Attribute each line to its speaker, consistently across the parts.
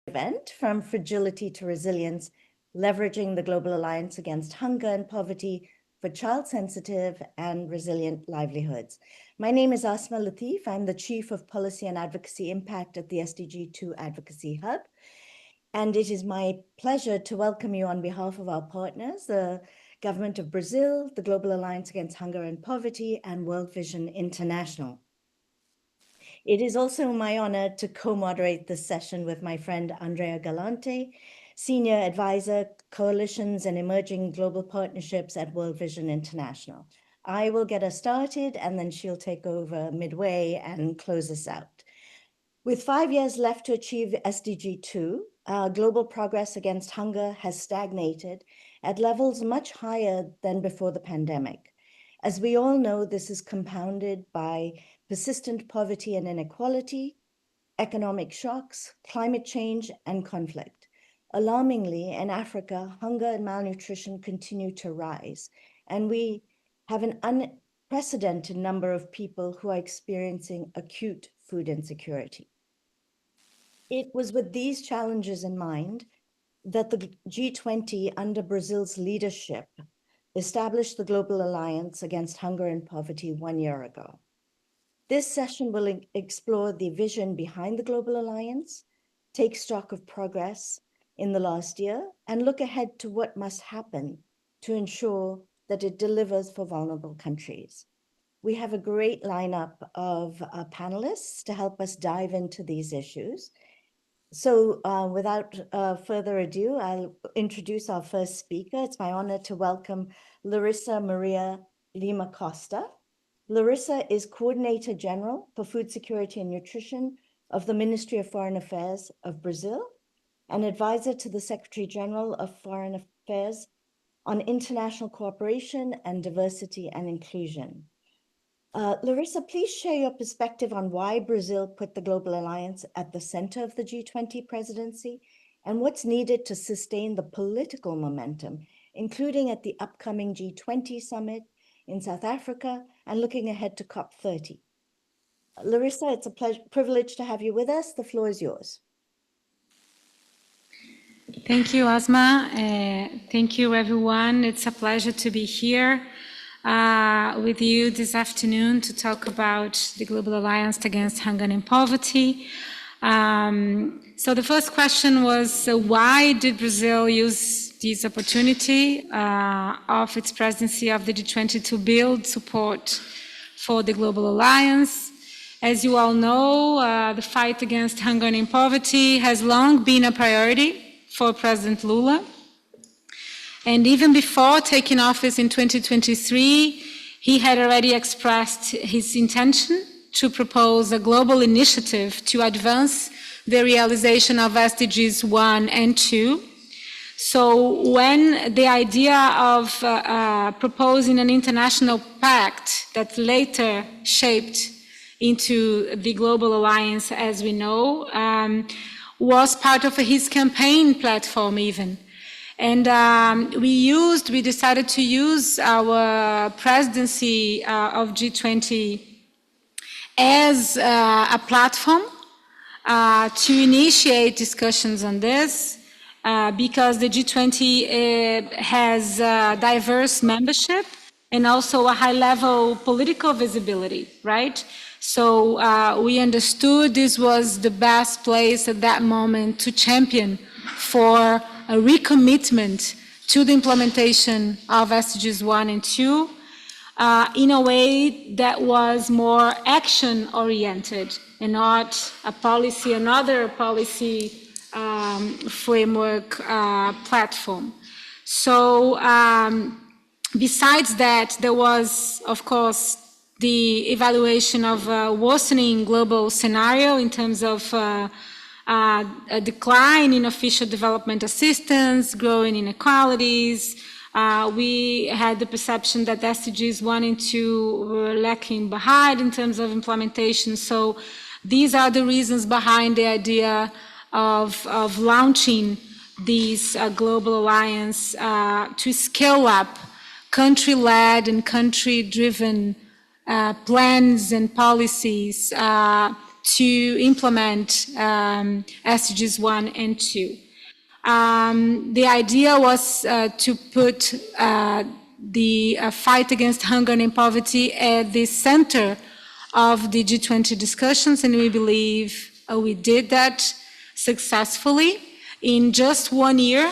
Speaker 1: event, From Fragility to Resilience, Leveraging the Global Alliance Against Hunger and Poverty for Child-Sensitive and Resilient Livelihoods. My name is Asma Latif. I'm the Chief of Policy and Advocacy Impact at the SDG2 Advocacy Hub. And it is my pleasure to welcome you on behalf of our partners, the Government of Brazil, the Global Alliance Against Hunger and Poverty, and World Vision International. It is also my honor to co-moderate this session with my friend Andrea Galante, Senior Advisor, Coalitions and Emerging Global Partnerships at World Vision International. I will get us started and then she'll take over midway and close us out. With 5 years left to achieve SDG 2, global progress against hunger has stagnated at levels much higher than before the pandemic. As we all know, this is compounded by persistent poverty and inequality, economic shocks, climate change, and conflict. Alarmingly, in Africa, hunger and malnutrition continue to rise, and we have an unprecedented number of people who are experiencing acute food insecurity. It was with these challenges in mind that the G20, under Brazil's leadership, established the Global Alliance Against Hunger and Poverty 1 year ago. This session will explore the vision behind the Global Alliance, take stock of progress in the last year, and look ahead to what must happen to ensure that it delivers for vulnerable countries. We have a great lineup of panelists to help us dive into these issues. So without further ado, I'll introduce our first speaker. It's my honor to welcome Larissa Maria Lima Costa. Larissa is Coordinator General for Food Security and Nutrition of the Ministry of Foreign Affairs of Brazil and advisor to the Secretary General of Foreign Affairs on international cooperation and diversity and inclusion. Larissa, please share your perspective on why Brazil put the Global Alliance at the center of the G20 presidency and what's needed to sustain the political momentum, including at the upcoming G20 summit in South Africa and looking ahead to COP30. Larissa, it's a privilege to have you with us. The floor is yours.
Speaker 2: Thank you, Asma. Thank you, everyone. It's a pleasure to be here with you this afternoon to talk about the Global Alliance Against Hunger and Poverty. So the first question was, why did Brazil use this opportunity of its presidency of the G20 to build support for the Global Alliance? As you all know, the fight against hunger and poverty has long been a priority for President Lula. And even before taking office in 2023, he had already expressed his intention to propose a global initiative to advance the realization of SDGs 1 and 2. So when the idea of proposing an international pact that later shaped into the Global Alliance, as we know, was part of his campaign platform even. And we decided to use our presidency of G20 as a platform to initiate discussions on this because the G20 has diverse membership and also a high-level political visibility, right? So we understood this was the best place at that moment to champion for a recommitment to the implementation of SDGs 1 and 2 in a way that was more action-oriented and not a policy, another policy framework platform. So besides that, there was, of course, the evaluation of a worsening global scenario in terms of a decline in official development assistance, growing inequalities. We had the perception that SDGs 1 and 2 were lacking behind in terms of implementation. So these are the reasons behind the idea of launching this global alliance to scale up country-led and country-driven plans and policies to implement SDGs 1 and 2. The idea was to put the fight against hunger and poverty at the center of the G20 discussions, and we believe we did that successfully. In just 1 year,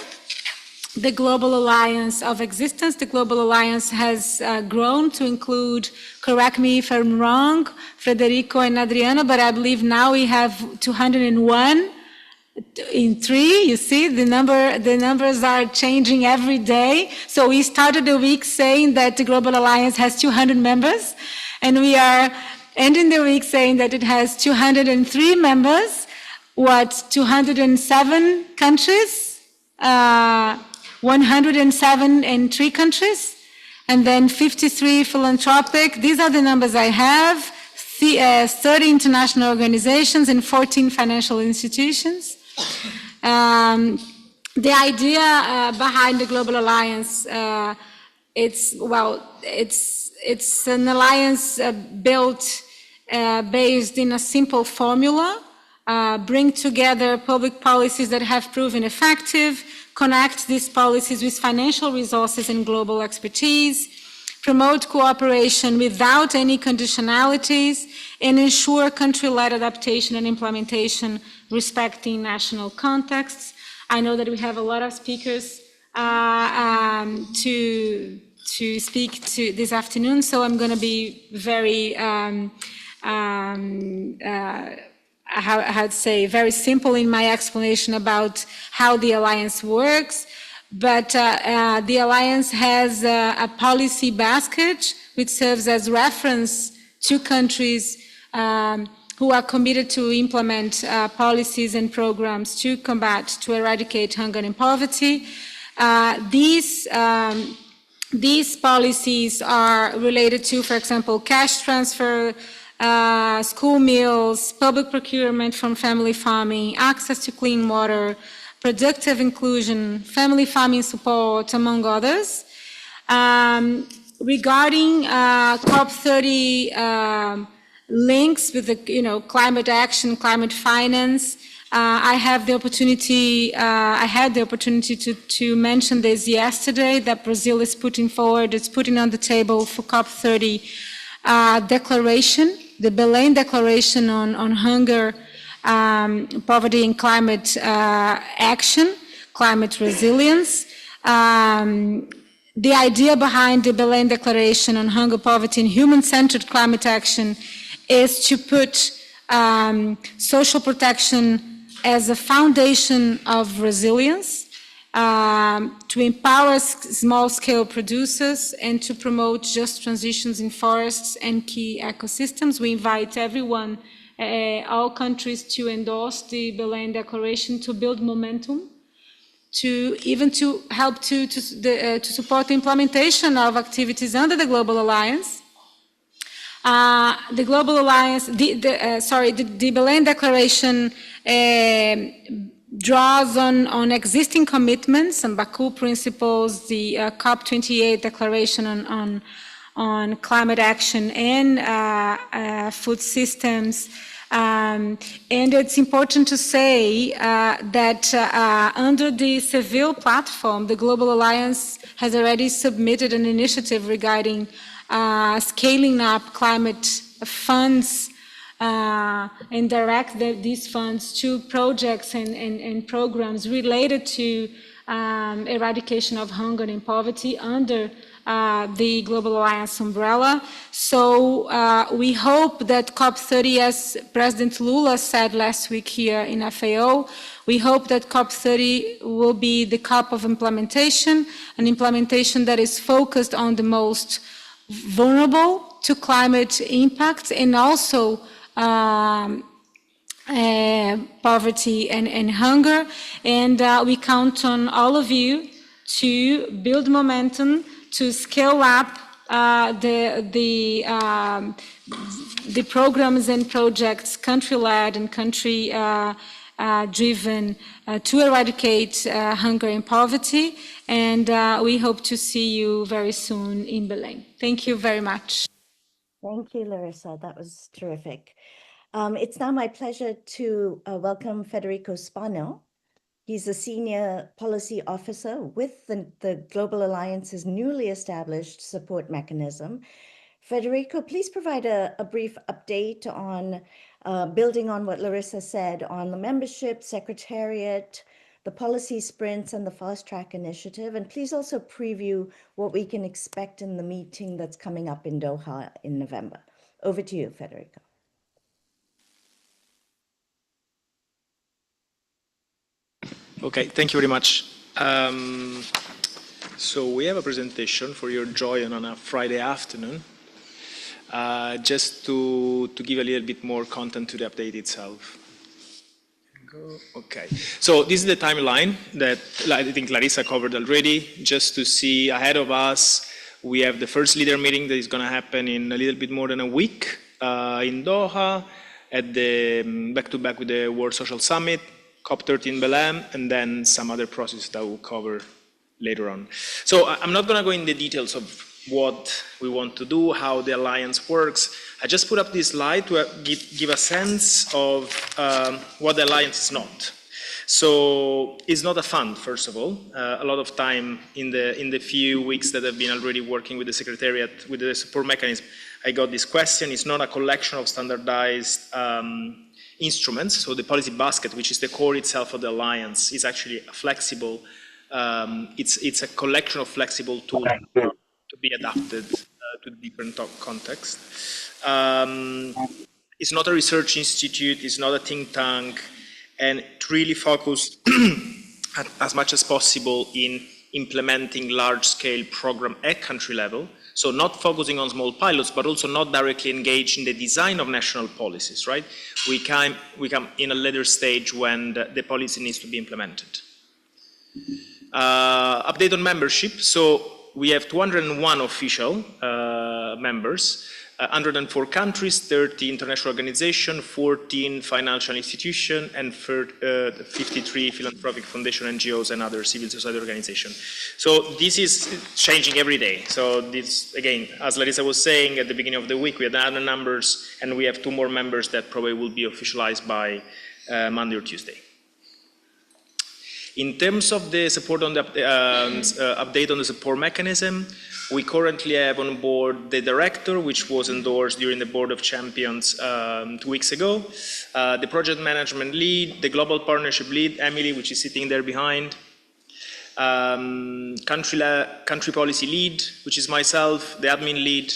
Speaker 2: the Global Alliance of Existence, the Global Alliance has grown to include, correct me if I'm wrong, Federico and Adriana, but I believe now we have 201 in 3, you see, the numbers are changing every day. So we started the week saying that the Global Alliance has 200 members, and we are ending the week saying that it has 203 members, 207 countries, 107 in 3 countries, and then 53 philanthropic. These are the numbers I have, 30 international organizations and 14 financial institutions. The idea behind the Global Alliance, it's an alliance built based in a simple formula, bring together public policies that have proven effective, connect these policies with financial resources and global expertise, promote cooperation without any conditionalities, and ensure country-led adaptation and implementation respecting national contexts. I know that we have a lot of speakers to speak to this afternoon, so I'm going to be very, very simple in my explanation about how the alliance works. But the alliance has a policy basket which serves as reference to countries who are committed to implement policies and programs to to eradicate hunger and poverty. These policies are related to, for example, cash transfer, school meals, public procurement from family farming, access to clean water, productive inclusion, family farming support, among others. Regarding COP30 links with the climate action, climate finance, I had the opportunity to mention this yesterday, that Brazil is putting on the table for COP30 declaration, the Belém Declaration on hunger, poverty and climate action, climate resilience. The idea behind the Belém Declaration on hunger, poverty and human-centered climate action is to put social protection as a foundation of resilience, to empower small-scale producers and to promote just transitions in forests and key ecosystems. We invite everyone, all countries, to endorse the Belém Declaration, to build momentum, to help to support the implementation of activities under the Global Alliance. The Global Alliance, the Belém Declaration draws on existing commitments and Baku principles, the COP28 Declaration on climate action and food systems. And it's important to say that under the Seville platform, the Global Alliance has already submitted an initiative regarding scaling up climate funds and direct these funds to projects and programs related to eradication of hunger and poverty under the Global Alliance umbrella. So we hope that COP30, as President Lula said last week here in FAO, we hope that COP30 will be the COP of implementation, an implementation that is focused on the most vulnerable to climate impacts and also poverty and hunger. And we count on all of you to build momentum, to scale up the programs and projects, country-led and country-driven, to eradicate hunger and poverty. And we hope to see you very soon in Belém. Thank you very much.
Speaker 1: Thank you, Larissa. That was terrific. It's now my pleasure to welcome Federico Spano. He's a senior policy officer with the Global Alliance's newly established support mechanism. Federico, please provide a brief update on building on what Larissa said on the membership, secretariat, the policy sprints, and the fast track initiative. And please also preview what we can expect in the meeting that's coming up in Doha in November. Over to you, Federico.
Speaker 3: Okay, thank you very much. So we have a presentation for your joy on a Friday afternoon, just to give a little bit more content to the update itself. Okay, so this is the timeline that I think Larissa covered already. Just to see ahead of us, we have the first leader meeting that is going to happen in a little bit more than a week in Doha, at the back-to-back with the World Social Summit, COP13 Belém, and then some other processes that we'll cover later on. So I'm not going to go into the details of what we want to do, how the alliance works. I just put up this slide to give a sense of what the alliance is not. So it's not a fund, first of all. A lot of time in the few weeks that I've been already working with the Secretariat, with the support mechanism, I got this question. It's not a collection of standardized instruments. So the policy basket, which is the core itself of the alliance, is actually a flexible, it's a collection of flexible tools to be adapted to different contexts. It's not a research institute, it's not a think tank, and it really focused as much as possible in implementing large-scale program at country level. So not focusing on small pilots, but also not directly engaged in the design of national policies, right? We come in a later stage when the policy needs to be implemented. Update on membership. So we have 201 official members, 104 countries, 30 international organizations, 14 financial institutions, and 53 philanthropic foundation NGOs and other civil society organizations. So this is changing every day. So this, again, as Larissa was saying at the beginning of the week, we had other numbers, and we have 2 more members that probably will be officialized by Monday or Tuesday. In terms of the support on the update on the support mechanism, we currently have on board the director, which was endorsed during the Board of Champions 2 weeks ago, the project management lead, the global partnership lead, Emily, which is sitting there behind, country policy lead, which is myself, the admin lead,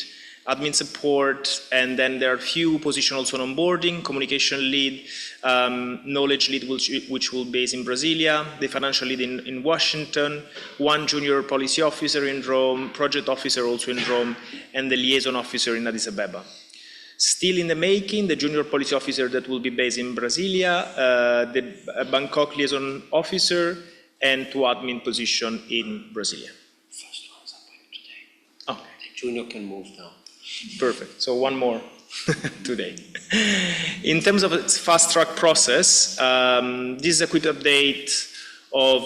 Speaker 3: admin support, and then there are a few positions also on onboarding, communication lead, knowledge lead, which will be based in Brasilia, the financial lead in Washington, 1 junior policy officer in Rome, project officer also in Rome, and the liaison officer in Addis Ababa. Still in the making, the junior policy officer that will be based in Brasilia, the Bangkok liaison officer, and 2 admin positions in Brasilia.
Speaker 4: First one's up today.
Speaker 3: Oh.
Speaker 4: The junior can move now.
Speaker 3: Perfect. So 1 more today. In terms of its fast track process, this is a quick update of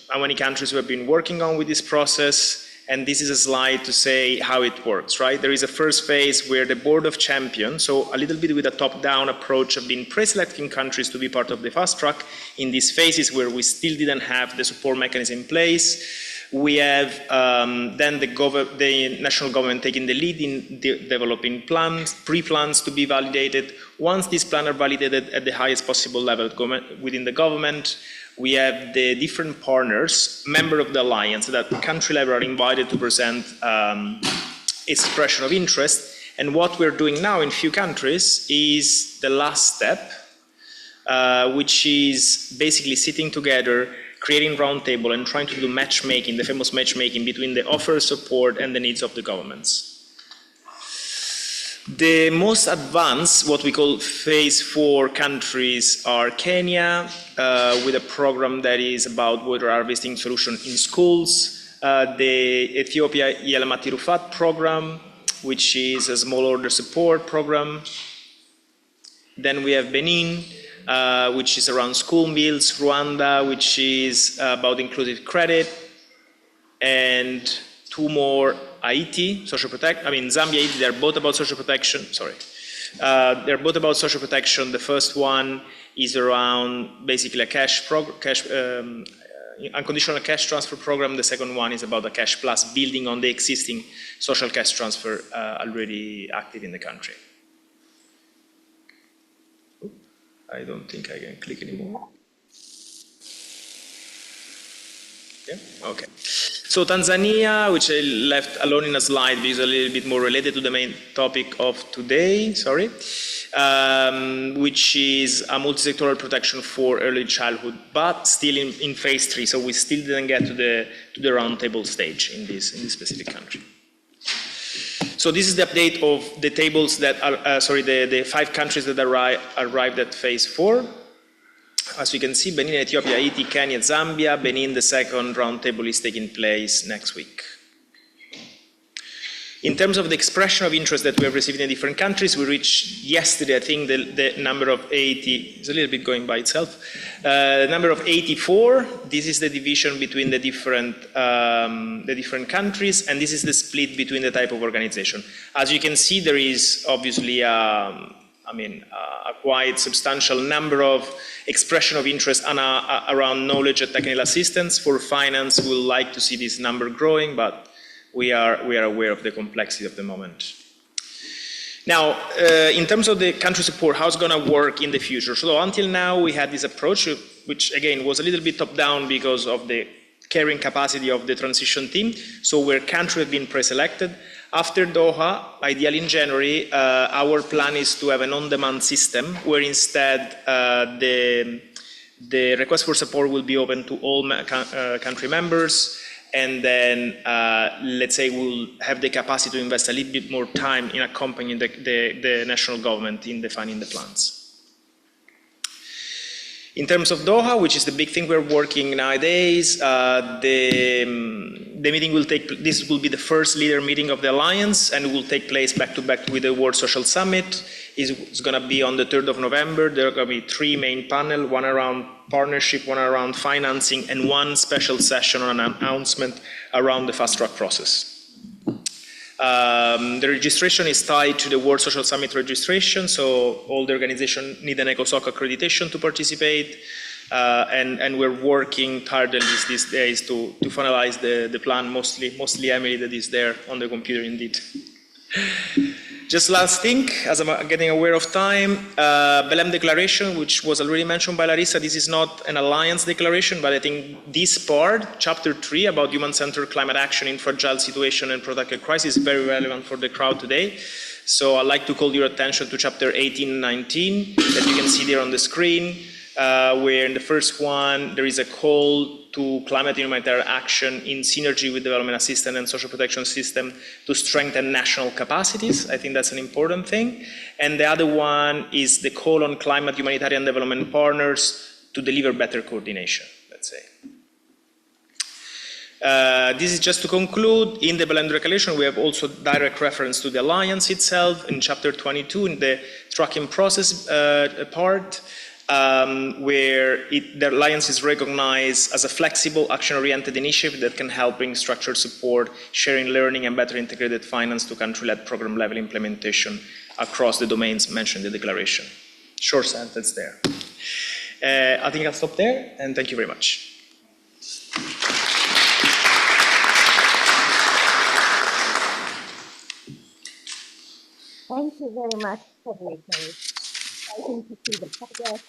Speaker 3: how many countries we have been working on with this process, and this is a slide to say how it works, right? There is a first phase where the Board of Champions, so a little bit with a top-down approach, have been pre-selecting countries to be part of the fast track. In these phases where we still didn't have the support mechanism in place, we have then the national government taking the lead in developing plans, pre-plans to be validated. Once these plans are validated at the highest possible level within the government, we have the different partners, member of the alliance, that at country level are invited to present expression of interest. And what we're doing now in few countries is the last step, which is basically sitting together, creating roundtable and trying to do matchmaking, the famous matchmaking between the offer support and the needs of the governments. The most advanced, what we call phase 4 countries, are Kenya, with a program that is about water harvesting solution in schools, the Ethiopia Yalamati Rufat program, which is a small order support program. Then we have Benin, which is around school meals, Rwanda, which is about inclusive credit, and 2 more, Haiti, social protection, Zambia, Haiti, they're both about social protection, sorry. They're both about social protection. The first one is around basically a unconditional cash transfer program. The second one is about a cash plus, building on the existing social cash transfer already active in the country. I don't think I can click anymore. Yeah, okay. So Tanzania, which I left alone in a slide, is a little bit more related to the main topic of today, sorry, which is a multi-sectoral protection for early childhood, but still in phase 3. So we still didn't get to the roundtable stage in this specific country. So this is the update of the tables that are, the 5 countries that arrived at phase 4. As you can see, Benin, Ethiopia, Haiti, Kenya, Zambia. Benin, the second roundtable is taking place next week. In terms of the expression of interest that we have received in different countries, we reached yesterday, I think, the number of 80, it's a little bit going by itself, the number of 84. This is the division between the different countries, and this is the split between the type of organization. As you can see, there is obviously a quite substantial number of expression of interest around knowledge and technical assistance. For finance, we would like to see this number growing, but we are aware of the complexity of the moment. Now, in terms of the country support, how it's going to work in the future. So until now, we had this approach, which again was a little bit top-down because of the carrying capacity of the transition team. So where countries have been pre-selected. After Doha, ideally in January, our plan is to have an on-demand system where instead the request for support will be open to all country members, and then let's say we'll have the capacity to invest a little bit more time in accompanying the national government in defining the plans. In terms of Doha, which is the big thing we're working nowadays, the meeting will this will be the first leader meeting of the Alliance, and it will take place back-to-back with the World Social Summit. It's going to be on the 3rd of November. There are going to be 3 main panels, one around partnership, one around financing, and one special session on an announcement around the fast-track process. The registration is tied to the World Social Summit registration, so all the organizations need an ECOSOC accreditation to participate, and we're working tirelessly these days to finalize the plan, mostly Emily that is there on the computer indeed. Just last thing, as I'm getting aware of time, Belém Declaration, which was already mentioned by Larissa, this is not an alliance declaration, but I think this part, chapter 3, about human-centered climate action in fragile situation and protected crisis, is very relevant for the crowd today. So I'd like to call your attention to chapter 18 and 19, that you can see there on the screen, where in the first one, there is a call to climate and humanitarian action in synergy with development assistance and social protection system to strengthen national capacities. I think that's an important thing. And the other one is the call on climate humanitarian development partners to deliver better coordination, let's say. This is just to conclude. In the Belém Declaration, we have also direct reference to the alliance itself in chapter 22 in the tracking process part. Where the alliance is recognized as a flexible, action-oriented initiative that can help bring structured support, sharing learning, and better integrated finance to country-led program-level implementation across the domains mentioned in the declaration. Short sentence there. I think I'll stop there, and thank you very much.
Speaker 1: Thank you very much, Federico. Exciting to see the progress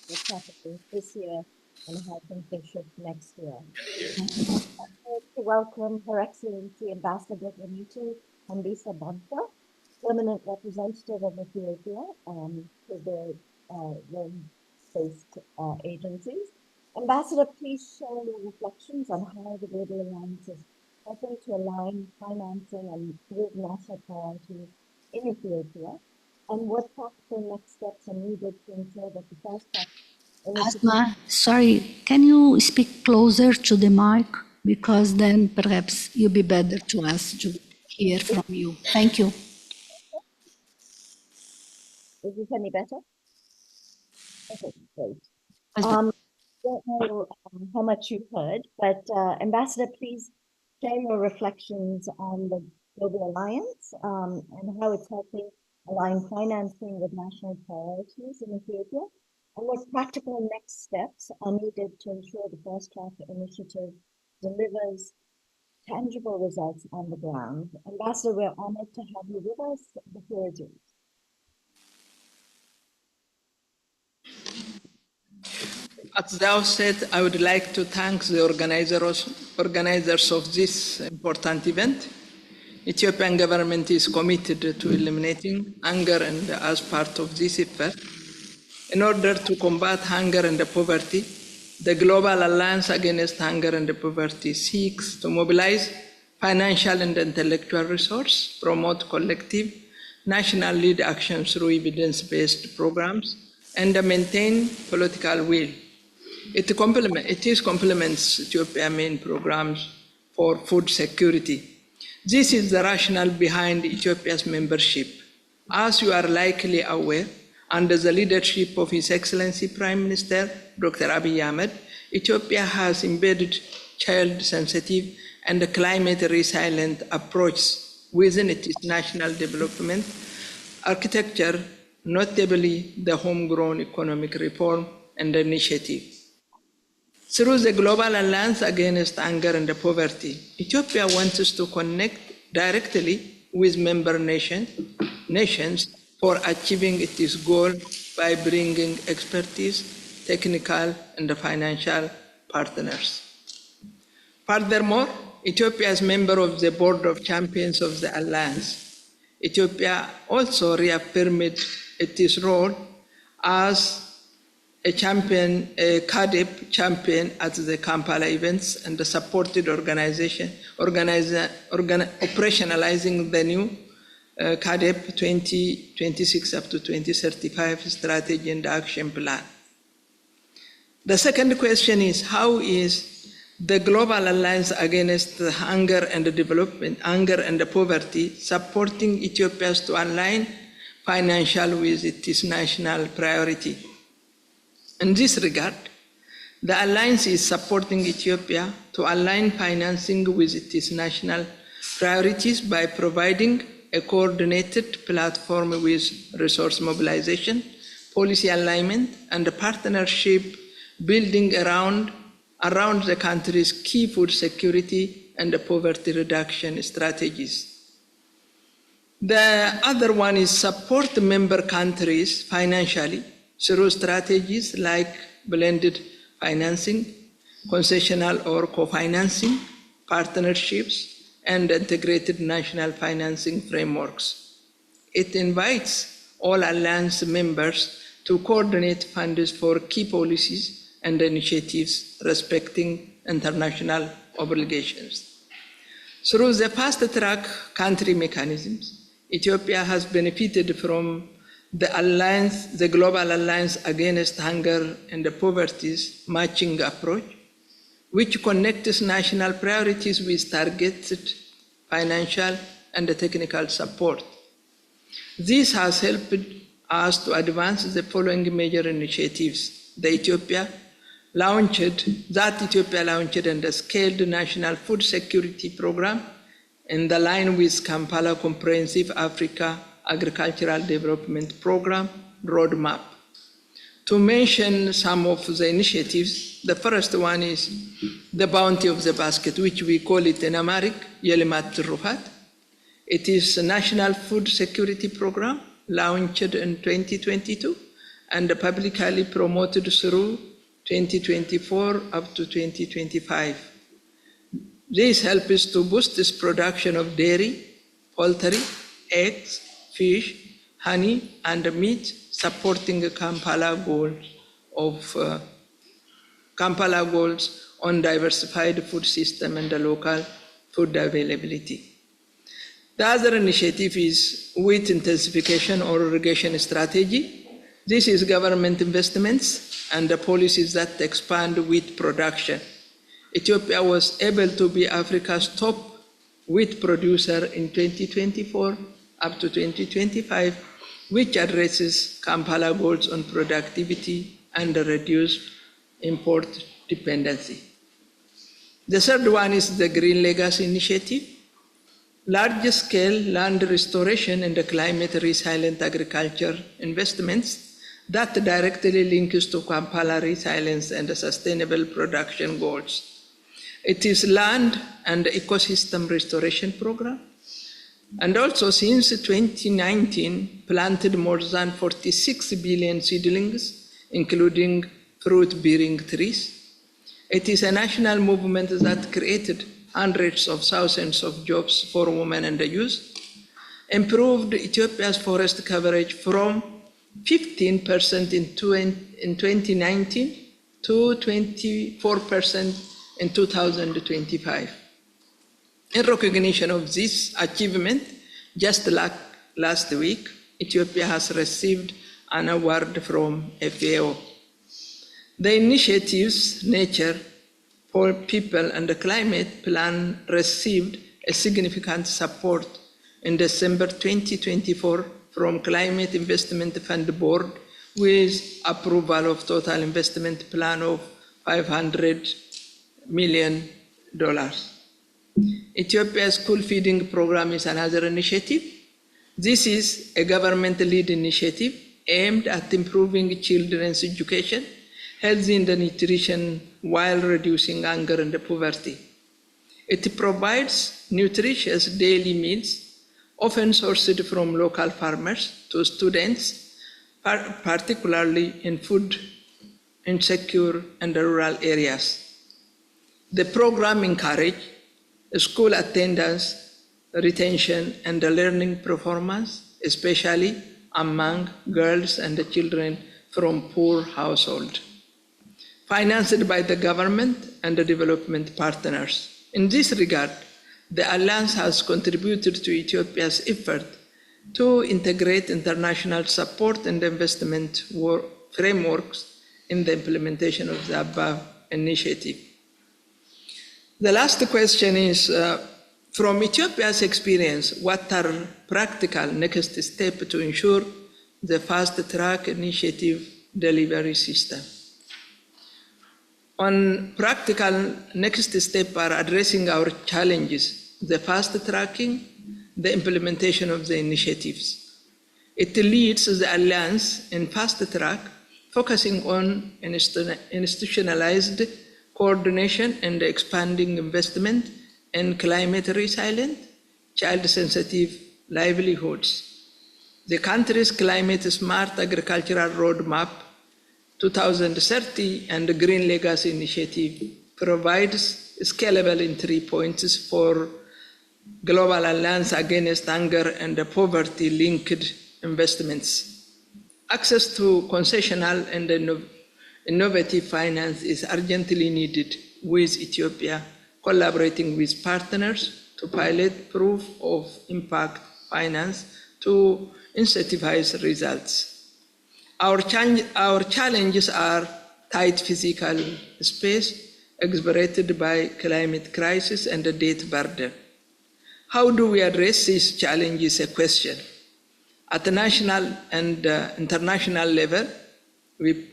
Speaker 1: that's happening this year and how things will shift next year. I'd like to welcome Her Excellency Ambassador Benito Hambisa Bonta, permanent representative of Ethiopia to the Rome-based agencies. Ambassador, please share your reflections on how the Global Alliance is helping to align financing and with national priorities in Ethiopia, and what practical next steps are needed to ensure that the fast-track
Speaker 5: Asma, sorry, can you speak closer to the mic? Because then perhaps you'll be better to us to hear from you. Thank you.
Speaker 1: Is this any better? Okay, great. I don't know how much you've heard, but Ambassador, please share your reflections on the Global Alliance and how it's helping align financing with national priorities in Ethiopia, and what practical next steps are needed to ensure the Fast Track initiative delivers tangible results on the ground. Ambassador, we're honored to have you with us. The floor is yours.
Speaker 6: At the outset, I would like to thank the organizers of this important event. Ethiopian government is committed to eliminating hunger, and as part of this effort, in order to combat hunger and poverty, the Global Alliance Against Hunger and Poverty seeks to mobilize financial and intellectual resource, promote collective national lead action through evidence-based programs, and maintain political will. It complements Ethiopia's main programs for food security. This is the rationale behind Ethiopia's membership. As you are likely aware, under the leadership of His Excellency Prime Minister Dr. Abiy Ahmed, Ethiopia has embedded child-sensitive and climate-resilient approaches within its national development architecture, notably the homegrown economic reform and initiative. Through the Global Alliance Against Hunger and Poverty, Ethiopia wants to connect directly with member nations for achieving its goal by bringing expertise, technical and financial partners. Furthermore, Ethiopia is a member of the Board of Champions of the Alliance. Ethiopia also reaffirmed its role as a CADEP champion at the Kampala events and supported operationalizing the new CADEP 2026 up to 2035 strategy and action plan. The second question is, how is the Global Alliance Against Hunger and Poverty supporting Ethiopia to align financial with its national priority? In this regard, the Alliance is supporting Ethiopia to align financing with its national priorities by providing a coordinated platform with resource mobilization, policy alignment, and partnership building around the country's key food security and poverty reduction strategies. The other one is support member countries financially through strategies like blended financing, concessional or co-financing, partnerships, and integrated national financing frameworks. It invites all Alliance members to coordinate funds for key policies and initiatives respecting international obligations. Through the fast-track country mechanisms, Ethiopia has benefited from the Global Alliance Against Hunger and Poverty's matching approach, which connects national priorities with targeted financial and technical support. This has helped us to advance the following major initiatives that Ethiopia launched and scaled national food security program in the line with Kampala Comprehensive Africa Agricultural Development Program roadmap. To mention some of the initiatives, the first one is the Bounty of the Basket, which we call it in Amharic, Yelimat Rufat. It is a national food security program launched in 2022 and publicly promoted through 2024 up to 2025. This helps to boost this production of dairy, poultry, eggs, fish, honey, and meat, supporting Kampala goals on diversified food system and local food availability. The other initiative is wheat intensification or irrigation strategy. This is government investments and the policies that expand wheat production. Ethiopia was able to be Africa's top wheat producer in 2024 up to 2025, which addresses Kampala goals on productivity and reduced import dependency. The third one is the Green Legacy Initiative. large-scale land restoration and climate resilient agriculture investments that directly links to Kampala resilience and sustainable production goals. It is land and ecosystem restoration program. And also since 2019, planted more than 46 billion seedlings, including fruit-bearing trees. It is a national movement that created hundreds of thousands of jobs for women and youth, improved Ethiopia's forest coverage from 15% in 2019 to 24% in 2025. In recognition of this achievement, just last week, Ethiopia has received an award from FAO. The initiative's Nature for People and the Climate Plan received a significant support in December 2024 from Climate Investment Fund Board with approval of total investment plan of $500 million. Ethiopia's school feeding program is another initiative. This is a government-led initiative aimed at improving children's education, health and nutrition while reducing hunger and poverty. It provides nutritious daily meals, often sourced from local farmers, to students, particularly in food insecure and rural areas. The program encourages school attendance, retention, and learning performance, especially among girls and children from poor households. Financed by the government and the development partners. In this regard, the Alliance has contributed to Ethiopia's effort to integrate international support and investment frameworks in the implementation of the above initiative. The last question is, from Ethiopia's experience, what are practical next steps to ensure the fast-track initiative delivery system? On practical next steps are addressing our challenges, the fast-tracking, the implementation of the initiatives. It leads the Alliance in fast-track, focusing on institutionalized coordination and expanding investment in climate resilient, child-sensitive livelihoods. The country's climate smart agricultural roadmap 2030 and the Green Legacy Initiative provides scalable entry points for Global Alliance Against Hunger and Poverty-linked investments. Access to concessional and innovative finance is urgently needed, with Ethiopia collaborating with partners to pilot proof of impact finance to incentivize results. Our challenges are tight physical space exacerbated by climate crisis and the debt burden. How do we address these challenges? A question. At the national and international level, we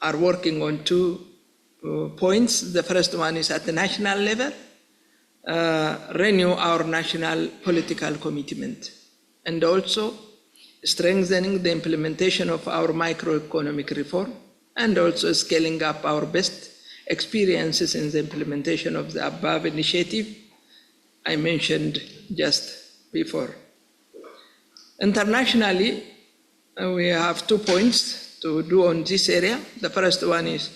Speaker 6: are working on 2 points. The first one is at the national level, renew our national political commitment, and also strengthening the implementation of our microeconomic reform, and also scaling up our best experiences in the implementation of the above initiative I mentioned just before. Internationally, we have 2 points to do on this area. The first one is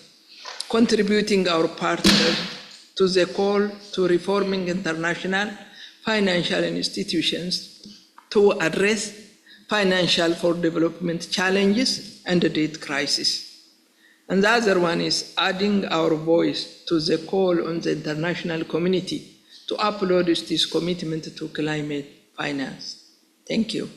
Speaker 6: contributing our partners to the call to reforming international financial institutions to address financial for development challenges and the debt crisis. And the other one is adding our voice to the call on the international community to upload this commitment to climate finance. Thank you.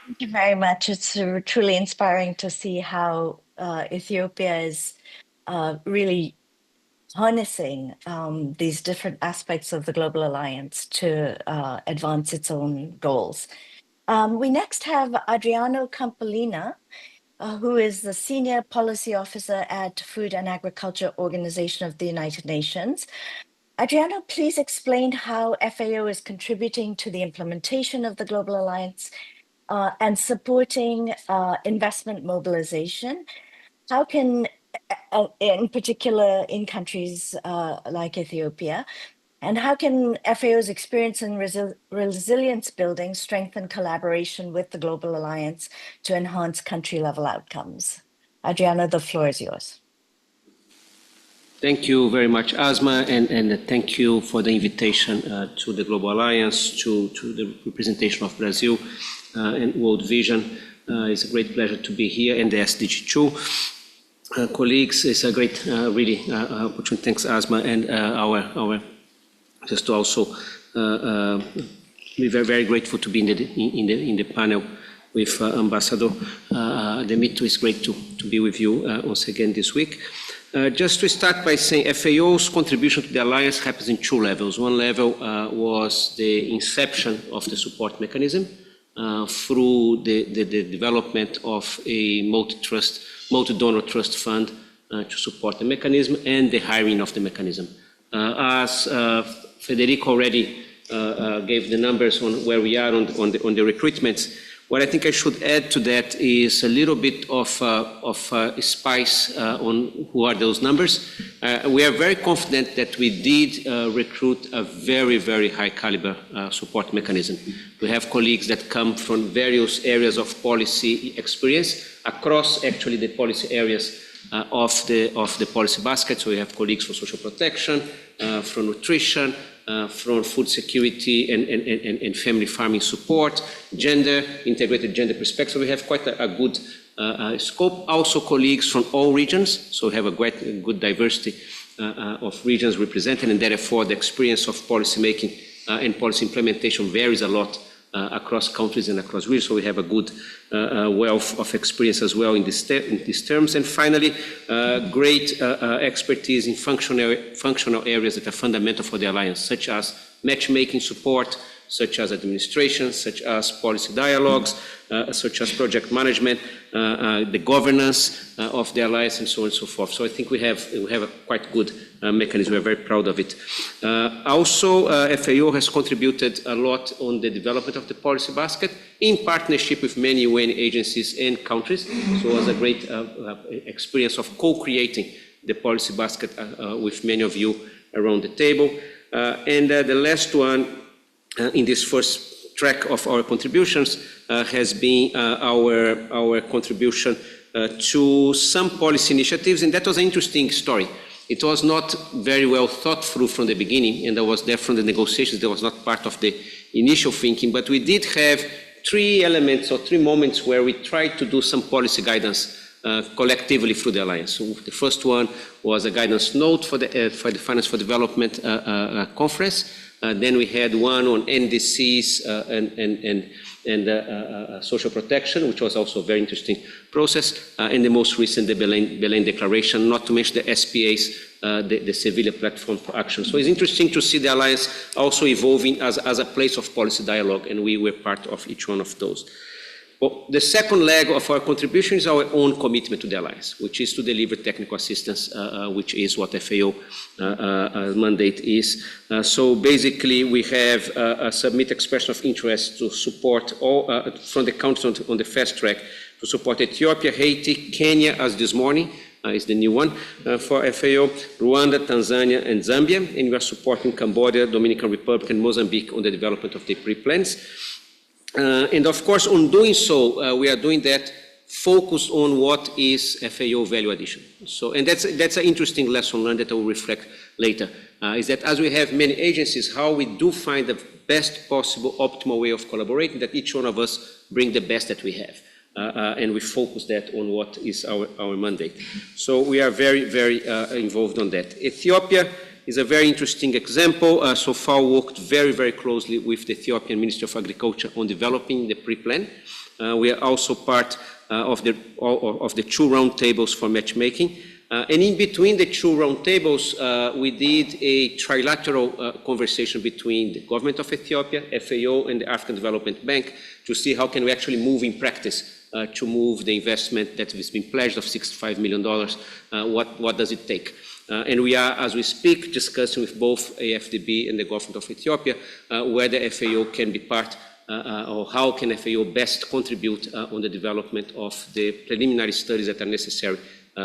Speaker 1: Thank you very much. It's truly inspiring to see how Ethiopia is really harnessing these different aspects of the Global Alliance to advance its own goals. We next have Adriano Campolina, who is the Senior Policy Officer at Food and Agriculture Organization of the United Nations. Adriano, please explain how FAO is contributing to the implementation of the Global Alliance and supporting investment mobilization. How can, in particular in countries like Ethiopia, and how can FAO's experience in resilience building strengthen collaboration with the Global Alliance to enhance country-level outcomes? Adriano, the floor is yours.
Speaker 4: Thank you very much, Asma, and thank you for the invitation to the Global Alliance, to the representation of Brazil and World Vision. It's a great pleasure to be here, and the SDG2 colleagues. It's a great, really opportunity. Thanks, Asma, and our just to also be very, very grateful to be in the panel with Ambassador Demetrio. It's great to be with you once again this week. Just to start by saying FAO's contribution to the Alliance happens in two levels. One level was the inception of the support mechanism through the development of a multi-donor trust fund to support the mechanism and the hiring of the mechanism. As Federico already gave the numbers on where we are on the recruitments, what I think I should add to that is a little bit of spice on who are those numbers. We are very confident that we did recruit a very, very high caliber support mechanism. We have colleagues that come from various areas of policy experience across actually the policy areas of the policy basket. So we have colleagues from social protection, from nutrition, from food security and family farming support, gender, integrated gender perspective. So we have quite a good scope. Also colleagues from all regions, so we have a good diversity of regions represented, and therefore the experience of policy making and policy implementation varies a lot across countries and across regions. So we have a good wealth of experience as well in these terms. And finally, great expertise in functional areas that are fundamental for the Alliance, such as matchmaking support, such as administration, such as policy dialogues, such as project management, the governance of the Alliance, and so on and so forth. So I think we have a quite good mechanism. We're very proud of it. Also, FAO has contributed a lot on the development of the policy basket in partnership with many UN agencies and countries. So it was a great experience of co-creating the policy basket with many of you around the table. And the last one in this first track of our contributions has been our contribution to some policy initiatives, and that was an interesting story. It was not very well thought through from the beginning, and that was there from the negotiations. That was not part of the initial thinking, but we did have three elements or three moments where we tried to do some policy guidance collectively through the Alliance. So the first one was a guidance note for the Finance for Development conference. Then we had one on NDCs and social protection, which was also a very interesting process. And the most recent, the Belém Declaration, not to mention the SPAs, the Seville Platform for Action. So it's interesting to see the Alliance also evolving as a place of policy dialogue, and we were part of each one of those. Well, the second leg of our contribution is our own commitment to the Alliance, which is to deliver technical assistance, which is what FAO mandate is. So basically, we have a submit expression of interest to support all from the countries on the fast track to support Ethiopia, Haiti, Kenya, as this morning is the new one for FAO, Rwanda, Tanzania, and Zambia, and we are supporting Cambodia, Dominican Republic, and Mozambique on the development of the pre-plans. And of course, on doing so, we are doing that focused on what is FAO value addition. So, and that's an interesting lesson learned that I will reflect later, is that as we have many agencies, how we do find the best possible optimal way of collaborating, that each one of us bring the best that we have. And we focus that on what is our mandate. So we are very, very involved on that. Ethiopia is a very interesting example. So far worked very, very closely with the Ethiopian Ministry of Agriculture on developing the pre-plan. We are also part of the two roundtables for matchmaking. And in between the two roundtables, we did a trilateral conversation between the government of Ethiopia, FAO, and the African Development Bank to see how can we actually move in practice to move the investment that has been pledged of $65 million. What does it take? And we are, as we speak, discussing with both AFDB and the government of Ethiopia whether FAO can be part or how can FAO best contribute on the development of the preliminary studies that are necessary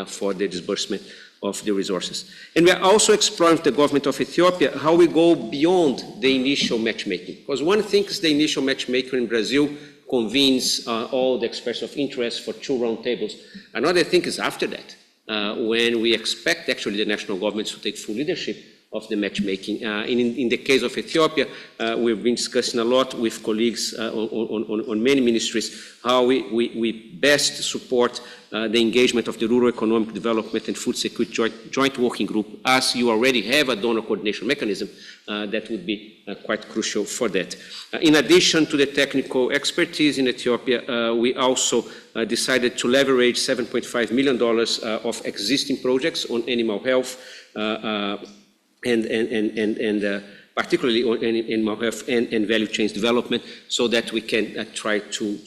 Speaker 4: for the disbursement of the resources. And we are also exploring with the government of Ethiopia how we go beyond the initial matchmaking. Because one thing is the initial matchmaker in Brazil convenes all the expressions of interest for 2 roundtables. Another thing is after that, when we expect actually the national governments to take full leadership of the matchmaking. In the case of Ethiopia, we've been discussing a lot with colleagues on many ministries how we best support the engagement of the Rural Economic Development and Food Security Joint Working Group, as you already have a donor coordination mechanism that would be quite crucial for that. In addition to the technical expertise in Ethiopia, we also decided to leverage $7.5 million of existing projects on animal health and particularly on animal health and value chains development, so that we can try to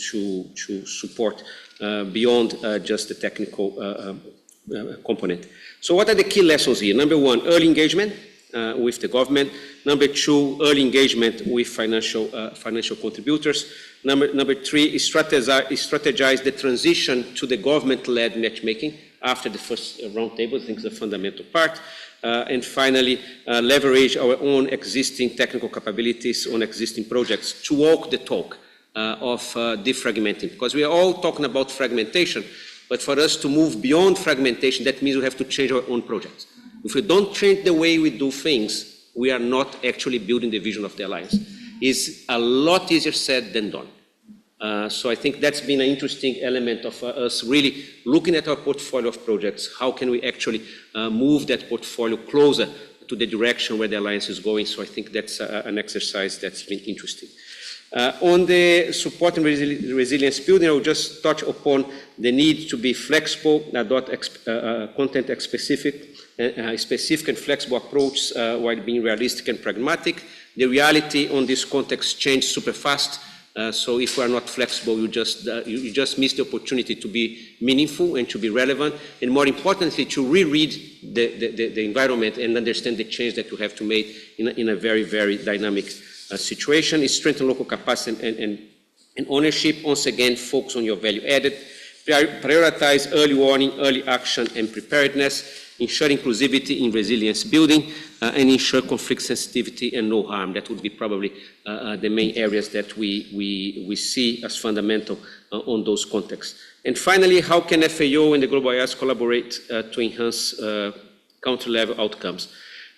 Speaker 4: support beyond just the technical component. So what are the key lessons here? Number 1, early engagement with the government. Number 2, early engagement with financial contributors. Number 3, strategize the transition to the government-led matchmaking after the first roundtable. I think is the fundamental part. And finally, leverage our own existing technical capabilities on existing projects to walk the talk of defragmenting. Because we are all talking about fragmentation, but for us to move beyond fragmentation, that means we have to change our own projects. If we don't change the way we do things, we are not actually building the vision of the alliance. It's a lot easier said than done. So I think that's been an interesting element of us really looking at our portfolio of projects. How can we actually move that portfolio closer to the direction where the alliance is going? So I think that's an exercise that's been interesting. On the support and resilience building, I will just touch upon the need to be flexible, adopt content specific and flexible approach while being realistic and pragmatic. The reality on this context changed super fast. So if we are not flexible, you just miss the opportunity to be meaningful and to be relevant, and more importantly, to reread the environment and understand the change that you have to make in a very, very dynamic situation. Is strengthen local capacity and ownership. Once again, focus on your value added. Prioritize early warning, early action, and preparedness. Ensure inclusivity in resilience building, and ensure conflict sensitivity and no harm. That would be probably the main areas that we see as fundamental on those contexts. And finally, how can FAO and the Global Alliance collaborate to enhance country-level outcomes?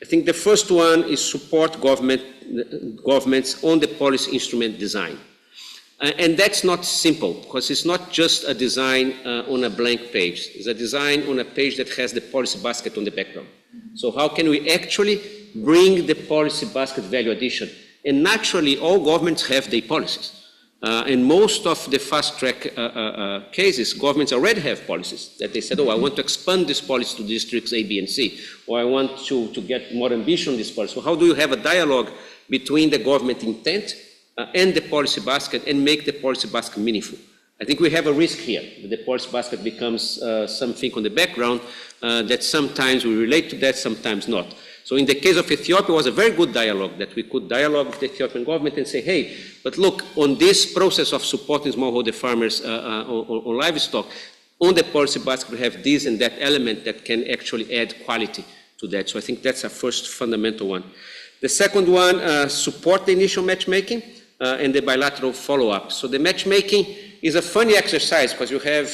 Speaker 4: I think the first one is support governments on the policy instrument design. And that's not simple, because it's not just a design on a blank page. It's a design on a page that has the policy basket on the background. So how can we actually bring the policy basket value addition? And naturally, all governments have their policies. In most of the fast-track cases, governments already have policies that they said, oh, I want to expand this policy to districts A, B, and C, or I want to get more ambition on this policy. So how do you have a dialogue between the government intent and the policy basket and make the policy basket meaningful? I think we have a risk here, that the policy basket becomes something on the background that sometimes we relate to that, sometimes not. So in the case of Ethiopia, it was a very good dialogue, that we could dialogue with the Ethiopian government and say, hey, but look, on this process of supporting smallholder farmers on livestock, on the policy basket, we have this and that element that can actually add quality to that. So I think that's a first fundamental one. The second one, support the initial matchmaking and the bilateral follow-up. So the matchmaking is a funny exercise, because you have,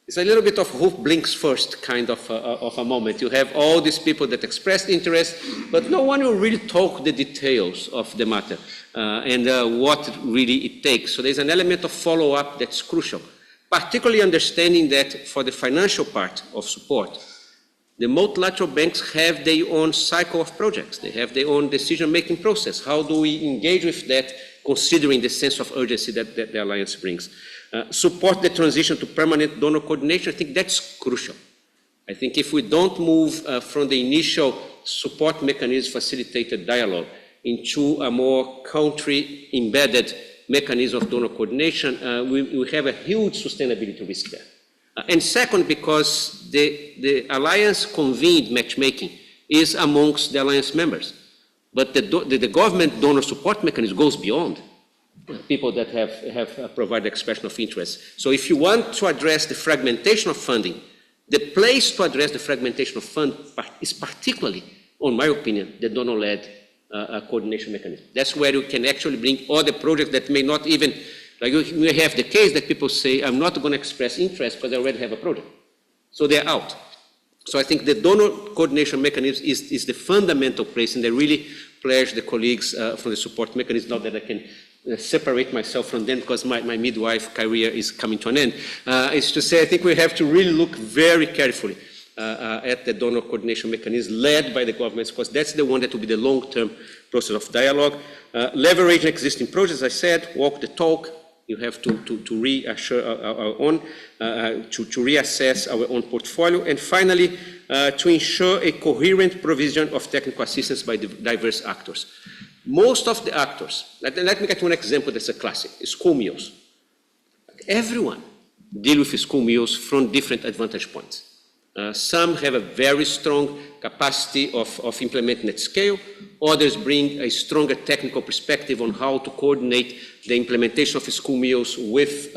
Speaker 4: it's a little bit of who blinks first kind of a moment. You have all these people that expressed interest, but no one will really talk the details of the matter and what really it takes. So there's an element of follow-up that's crucial, particularly understanding that for the financial part of support, the multilateral banks have their own cycle of projects. They have their own decision-making process. How do we engage with that, considering the sense of urgency that the alliance brings? Support the transition to permanent donor coordination. I think that's crucial. I think if we don't move from the initial support mechanism facilitated dialogue into a more country-embedded mechanism of donor coordination, we have a huge sustainability risk there. And second, because the alliance convened matchmaking is amongst the alliance members. But the government donor support mechanism goes beyond people that have provided expression of interest. So if you want to address the fragmentation of funding, the place to address the fragmentation of fund is particularly, in my opinion, the donor-led coordination mechanism. That's where you can actually bring other projects that may not even, like you have the case that people say, I'm not going to express interest because I already have a project. So they're out. So I think the donor coordination mechanism is the fundamental place, and I really pledge the colleagues from the support mechanism, now that I can separate myself from them because my midwife career is coming to an end, is to say I think we have to really look very carefully at the donor coordination mechanism led by the governments, because that's the one that will be the long-term process of dialogue. Leveraging existing projects, as I said, walk the talk. You have to reassure our own, to reassess our own portfolio, and finally, to ensure a coherent provision of technical assistance by the diverse actors. Most of the actors, let me get one example that's a classic, school meals. Everyone deals with school meals from different advantage points. Some have a very strong capacity of implementing at scale. Others bring a stronger technical perspective on how to coordinate the implementation of school meals with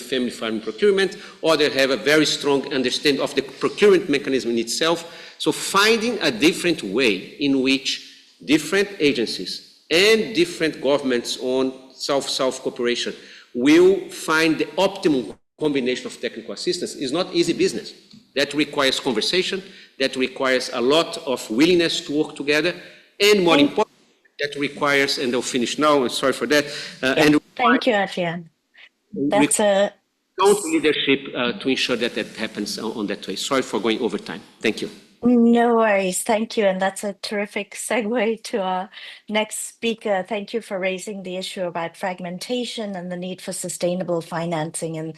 Speaker 4: family farming procurement. Others have a very strong understanding of the procurement mechanism in itself. So finding a different way in which different agencies and different governments on South-South cooperation will find the optimum combination of technical assistance is not easy business. That requires conversation, that requires a lot of willingness to work together, and more important, that requires, and I'll finish now, I'm sorry for that. And
Speaker 1: thank you, Adrian. That's a
Speaker 4: leadership to ensure that that happens on that way. Sorry for going over time. Thank you.
Speaker 1: No worries. Thank you. And that's a terrific segue to our next speaker. Thank you for raising the issue about fragmentation and the need for sustainable financing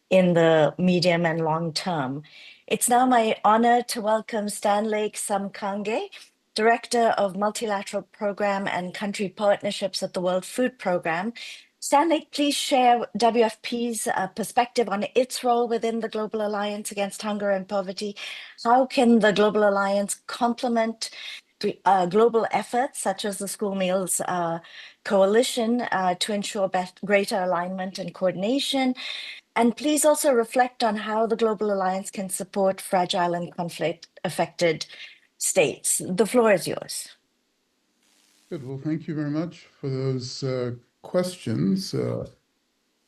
Speaker 1: in the medium and long term. It's now my honor to welcome Stanley Samkange, Director of Multilateral Program and Country Partnerships at the World Food Programme. Stanley, please share WFP's perspective on its role within the Global Alliance Against Hunger and Poverty. How can the Global Alliance complement global efforts such as the School Meals Coalition to ensure greater alignment and coordination? And please also reflect on how the Global Alliance can support fragile and conflict-affected states. The floor is yours.
Speaker 7: Good. Well, thank you very much for those questions.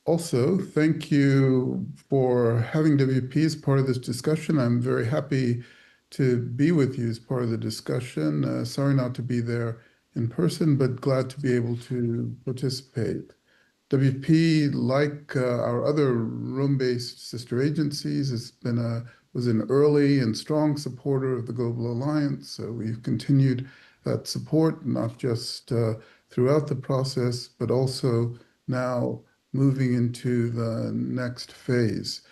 Speaker 7: Also, thank you for having WP as part of this discussion. I'm very happy to be with you as part of the discussion. Sorry not to be there in person, but glad to be able to participate. WP, like our other Rome-based sister agencies, was an early and strong supporter of the Global Alliance. So we've continued that support, not just throughout the process, but also now moving into the next phase.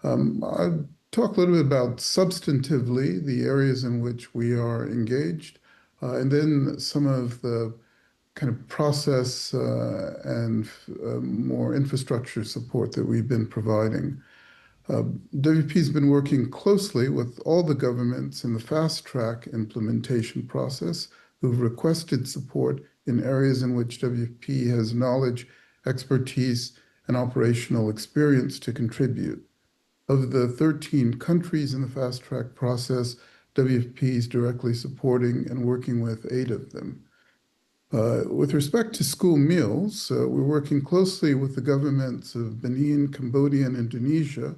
Speaker 7: I'll talk a little bit about substantively the areas in which we are engaged, and then some of the kind of process and more infrastructure support that we've been providing. WP has been working closely with all the governments in the fast-track implementation process who've requested support in areas in which WP has knowledge, expertise, and operational experience to contribute. Of the 13 countries in the fast-track process, WP is directly supporting and working with 8 of them. With respect to school meals, we're working closely with the governments of Benin, Cambodia, and Indonesia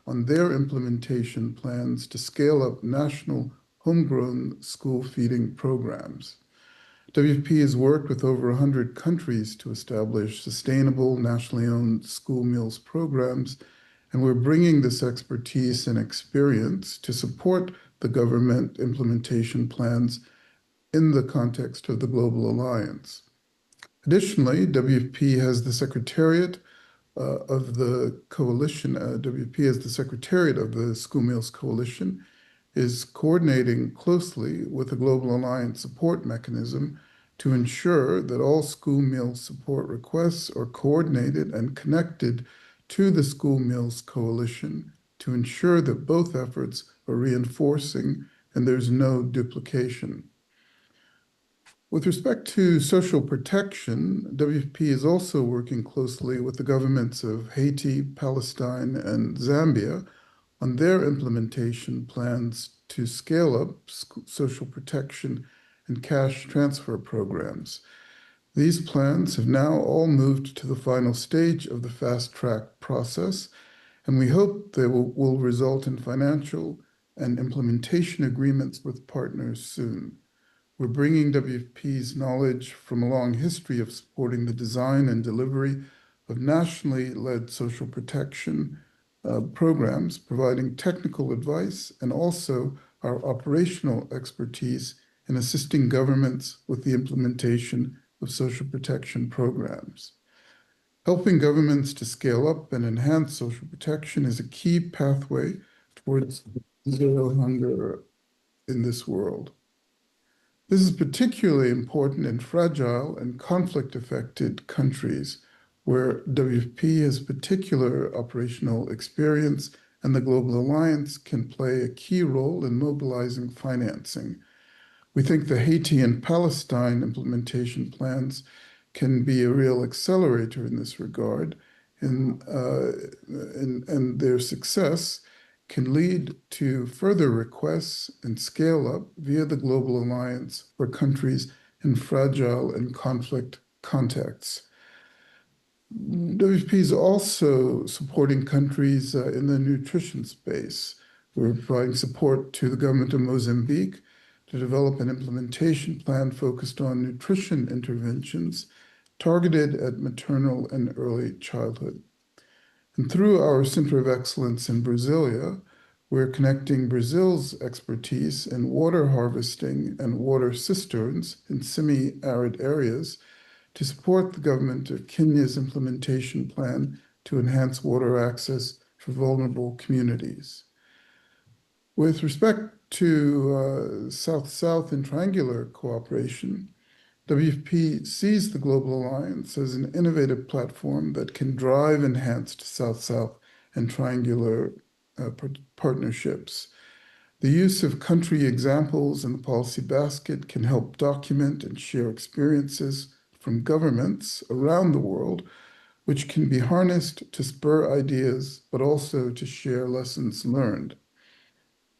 Speaker 7: on their implementation plans to scale up national homegrown school feeding programs. WFP has worked with over 100 countries to establish sustainable, nationally owned school meals programs, and we're bringing this expertise and experience to support the government implementation plans in the context of the Global Alliance. Additionally, WFP has the Secretariat of the Coalition, WFP as the Secretariat of the School Meals Coalition, is coordinating closely with the Global Alliance support mechanism to ensure that all school meal support requests are coordinated and connected to the School Meals Coalition to ensure that both efforts are reinforcing and there's no duplication. With respect to social protection, WFP is also working closely with the governments of Haiti, Palestine, and Zambia on their implementation plans to scale up social protection and cash transfer programs. These plans have now all moved to the final stage of the fast-track process, and we hope they will result in financial and implementation agreements with partners soon. We're bringing WFP's knowledge from a long history of supporting the design and delivery of nationally led social protection programs, providing technical advice, and also our operational expertise in assisting governments with the implementation of social protection programs. Helping governments to scale up and enhance social protection is a key pathway towards zero hunger in this world. This is particularly important in fragile and conflict-affected countries where WFP has particular operational experience and the Global Alliance can play a key role in mobilizing financing. We think the Haiti and Palestine implementation plans can be a real accelerator in this regard, and their success can lead to further requests and scale up via the Global Alliance for countries in fragile and conflict contexts. WFP is also supporting countries in the nutrition space. We're providing support to the government of Mozambique to develop an implementation plan focused on nutrition interventions targeted at maternal and early childhood. And through our Center of Excellence in Brasilia, we're connecting Brazil's expertise in water harvesting and water cisterns in semi-arid areas to support the government of Kenya's implementation plan to enhance water access for vulnerable communities. With respect to South-South and triangular cooperation, WFP sees the Global Alliance as an innovative platform that can drive enhanced South-South and triangular partnerships. The use of country examples in the policy basket can help document and share experiences from governments around the world, which can be harnessed to spur ideas, but also to share lessons learned.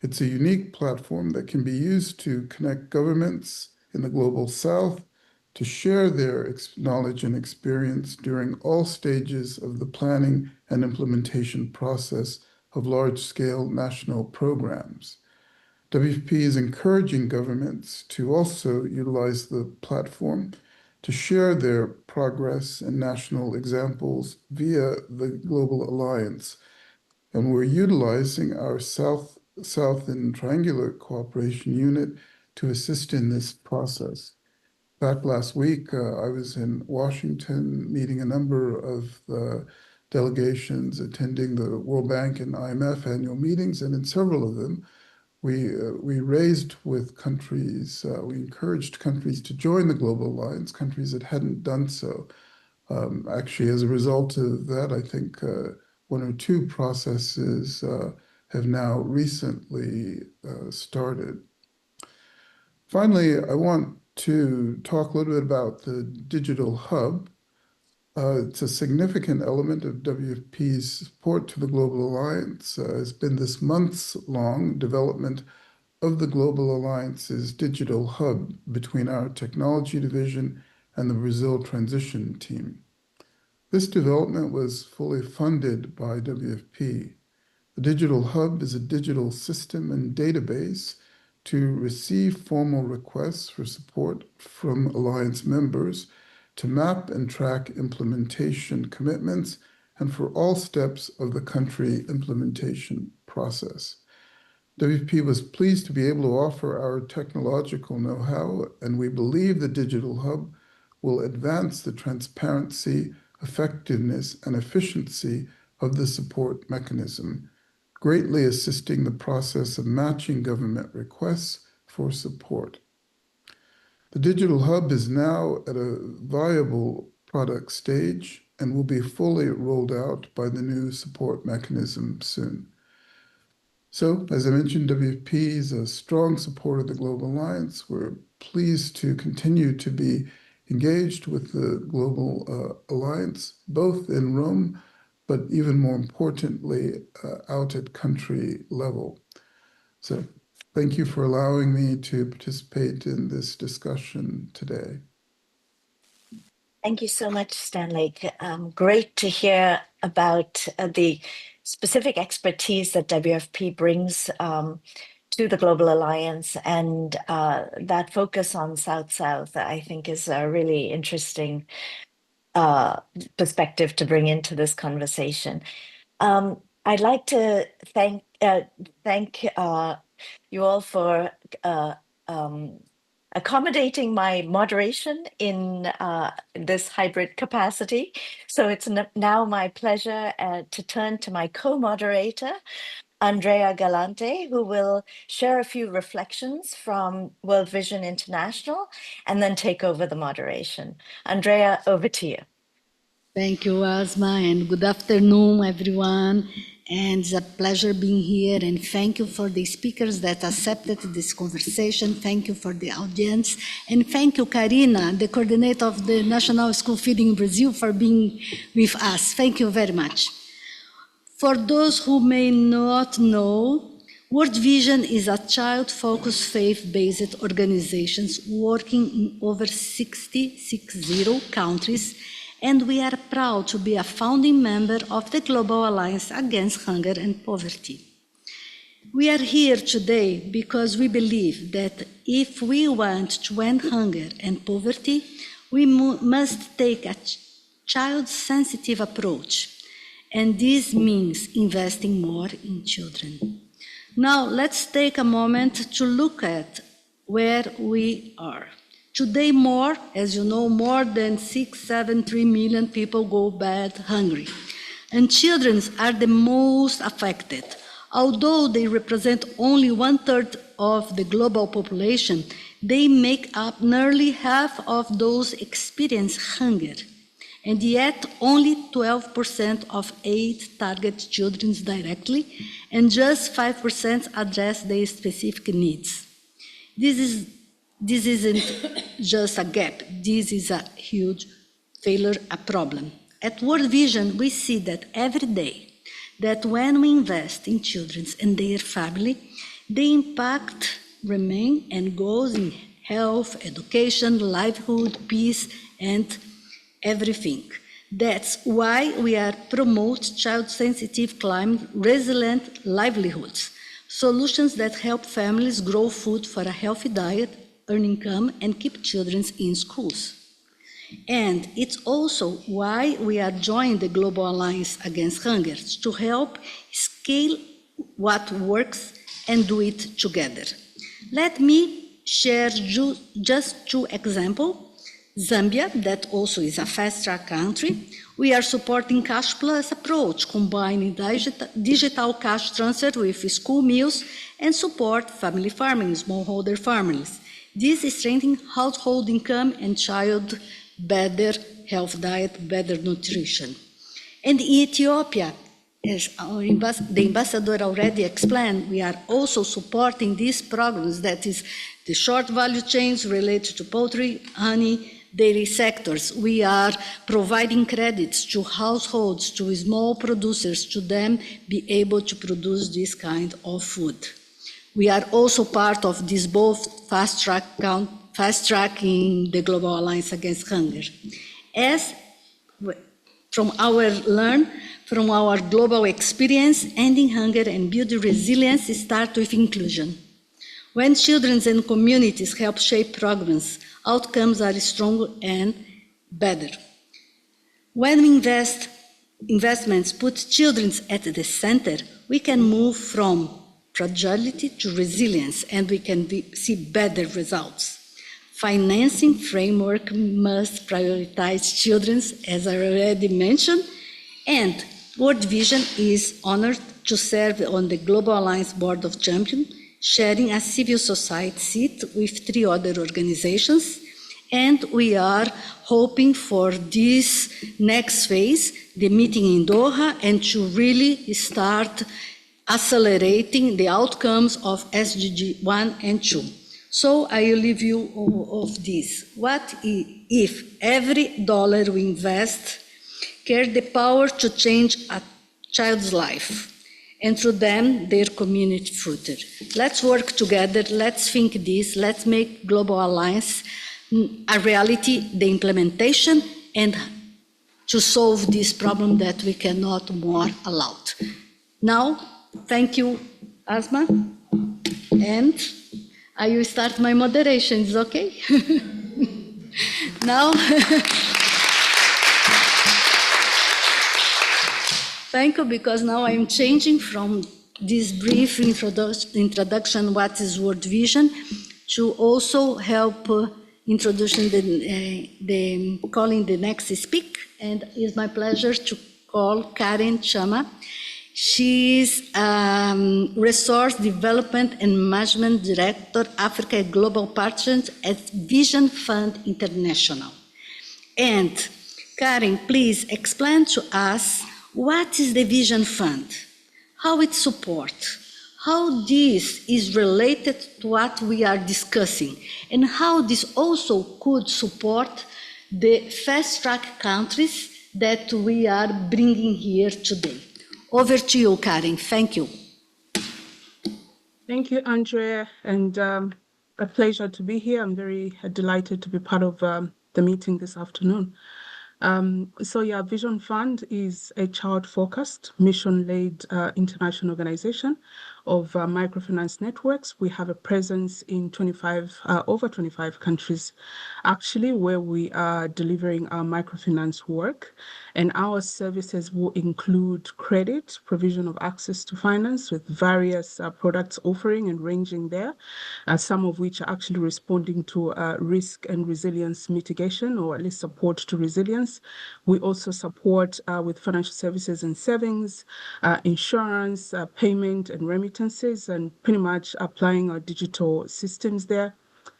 Speaker 7: It's a unique platform that can be used to connect governments in the Global South to share their knowledge and experience during all stages of the planning and implementation process of large-scale national programs. WFP is encouraging governments to also utilize the platform to share their progress and national examples via the Global Alliance. And we're utilizing our South and Triangular Cooperation Unit to assist in this process. In fact, last week, I was in Washington meeting a number of the delegations attending the World Bank and IMF annual meetings, and in several of them, we raised with countries, we encouraged countries to join the Global Alliance, countries that hadn't done so. Actually, as a result of that, I think one or two processes have now recently started. Finally, I want to talk a little bit about the digital hub. It's a significant element of WFP's support to the Global Alliance. It's been this months-long development of the Global Alliance's digital hub between our technology division and the Brazil transition team. This development was fully funded by WFP. The digital hub is a digital system and database to receive formal requests for support from Alliance members, to map and track implementation commitments, and for all steps of the country implementation process. WFP was pleased to be able to offer our technological know-how, and we believe the digital hub will advance the transparency, effectiveness, and efficiency of the support mechanism, greatly assisting the process of matching government requests for support. The digital hub is now at a viable product stage and will be fully rolled out by the new support mechanism soon. So, as I mentioned, WFP is a strong supporter of the Global Alliance. We're pleased to continue to be engaged with the Global Alliance, both in Rome, but even more importantly, out at country level. So, thank you for allowing me to participate in this discussion today.
Speaker 1: Thank you so much, Stanley. Great to hear about the specific expertise that WFP brings to the Global Alliance, and that focus on South-South, I think, is a really interesting perspective to bring into this conversation. I'd like to thank you all for accommodating my moderation in this hybrid capacity. So it's now my pleasure to turn to my co-moderator, Andrea Galante, who will share a few reflections from World Vision International and then take over the moderation. Andrea, over to you.
Speaker 5: Thank you, Asma, and good afternoon, everyone. And it's a pleasure being here, and thank you for the speakers that accepted this conversation. Thank you for the audience, and thank you, Karina, the coordinator of the National School Feeding in Brazil, for being with us. Thank you very much. For those who may not know, World Vision is a child-focused faith-based organization working in over 60 countries, and we are proud to be a founding member of the Global Alliance Against Hunger and Poverty. We are here today because we believe that if we want to end hunger and poverty, we must take a child-sensitive approach, and this means investing more in children. Now, let's take a moment to look at where we are. Today, as you know, more than 673 million people go bad hungry. And children are the most affected. Although they represent only 1/3 of the global population, they make up nearly half of those experience hunger. And yet, only 12% of aid target children directly, and just 5% address their specific needs. This isn't just a gap, this is a huge failure, a problem. At World Vision, we see that every day, that when we invest in children and their family, the impact remains and goes in health, education, livelihood, peace, and everything. That's why we are promote child-sensitive, climate-resilient livelihoods, solutions that help families grow food for a healthy diet, earn income, and keep children in schools. And it's also why we are joining the Global Alliance Against Hunger, to help scale what works and do it together. Let me share just 2 examples. Zambia, that also is a fast-track country, we are supporting Cash Plus approach, combining digital cash transfer with school meals and support family farming, smallholder families. This strengthens household income and child better health diet, better nutrition. And in Ethiopia, as the ambassador already explained, we are also supporting these programs, that is the short value chains related to poultry, honey, dairy sectors. We are providing credits to households, to small producers, to them be able to produce this kind of food. We are also part of this both fast track in the Global Alliance Against Hunger. As from our global experience, ending hunger and building resilience start with inclusion. When children and communities help shape programs, outcomes are stronger and better. When we investments put children at the center, we can move from fragility to resilience, and we can see better results. Financing framework must prioritize children, as I already mentioned, and World Vision is honored to serve on the Global Alliance Board of Champions, sharing a civil society seat with 3 other organizations. And we are hoping for this next phase, the meeting in Doha, and to really start accelerating the outcomes of SDG 1 and 2. So I will leave you of this. What if every dollar we invest carries the power to change a child's life, and through them, their community future? Let's work together, let's think this, let's make Global Alliance a reality, the implementation, and to solve this problem that we cannot more allow. Now, thank you, Asma, and I will start my moderation, is okay? Now, thank you, because now I'm changing from this brief introduction, what is World Vision, to also help introducing calling the next speaker, and it's my pleasure to call Karen Chama. She's Resource Development and Management Director, Africa Global Partners at Vision Fund International. And Karen, please explain to us what is the Vision Fund, how it supports, how this is related to what we are discussing, and how this also could support the fast-track countries that we are bringing here today. Over to you, Karen. Thank you.
Speaker 8: Thank you, Andrea, and a pleasure to be here. I'm very delighted to be part of the meeting this afternoon. Vision Fund is a child-focused, mission-led international organization of microfinance networks. We have a presence in over 25 countries, actually, where we are delivering our microfinance work. And our services will include credit, provision of access to finance with various products offering and ranging there, some of which are actually responding to risk and resilience mitigation, or at least support to resilience. We also support with financial services and savings, insurance, payment and remittances, and pretty much applying our digital systems there.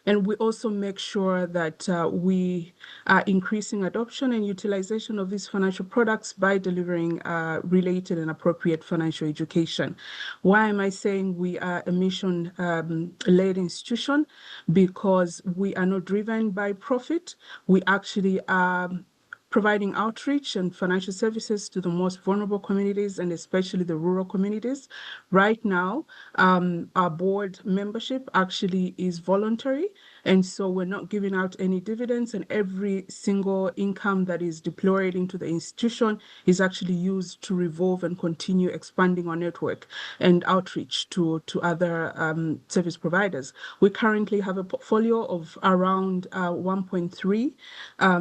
Speaker 8: And we also make sure that we are increasing adoption and utilization of these financial products by delivering related and appropriate financial education. Why am I saying we are a mission-led institution? Because we are not driven by profit. We actually are providing outreach and financial services to the most vulnerable communities, and especially the rural communities. Right now, our board membership actually is voluntary, and so we're not giving out any dividends, and every single income that is deployed into the institution is actually used to revolve and continue expanding our network and outreach to other service providers. We currently have a portfolio of around 1.3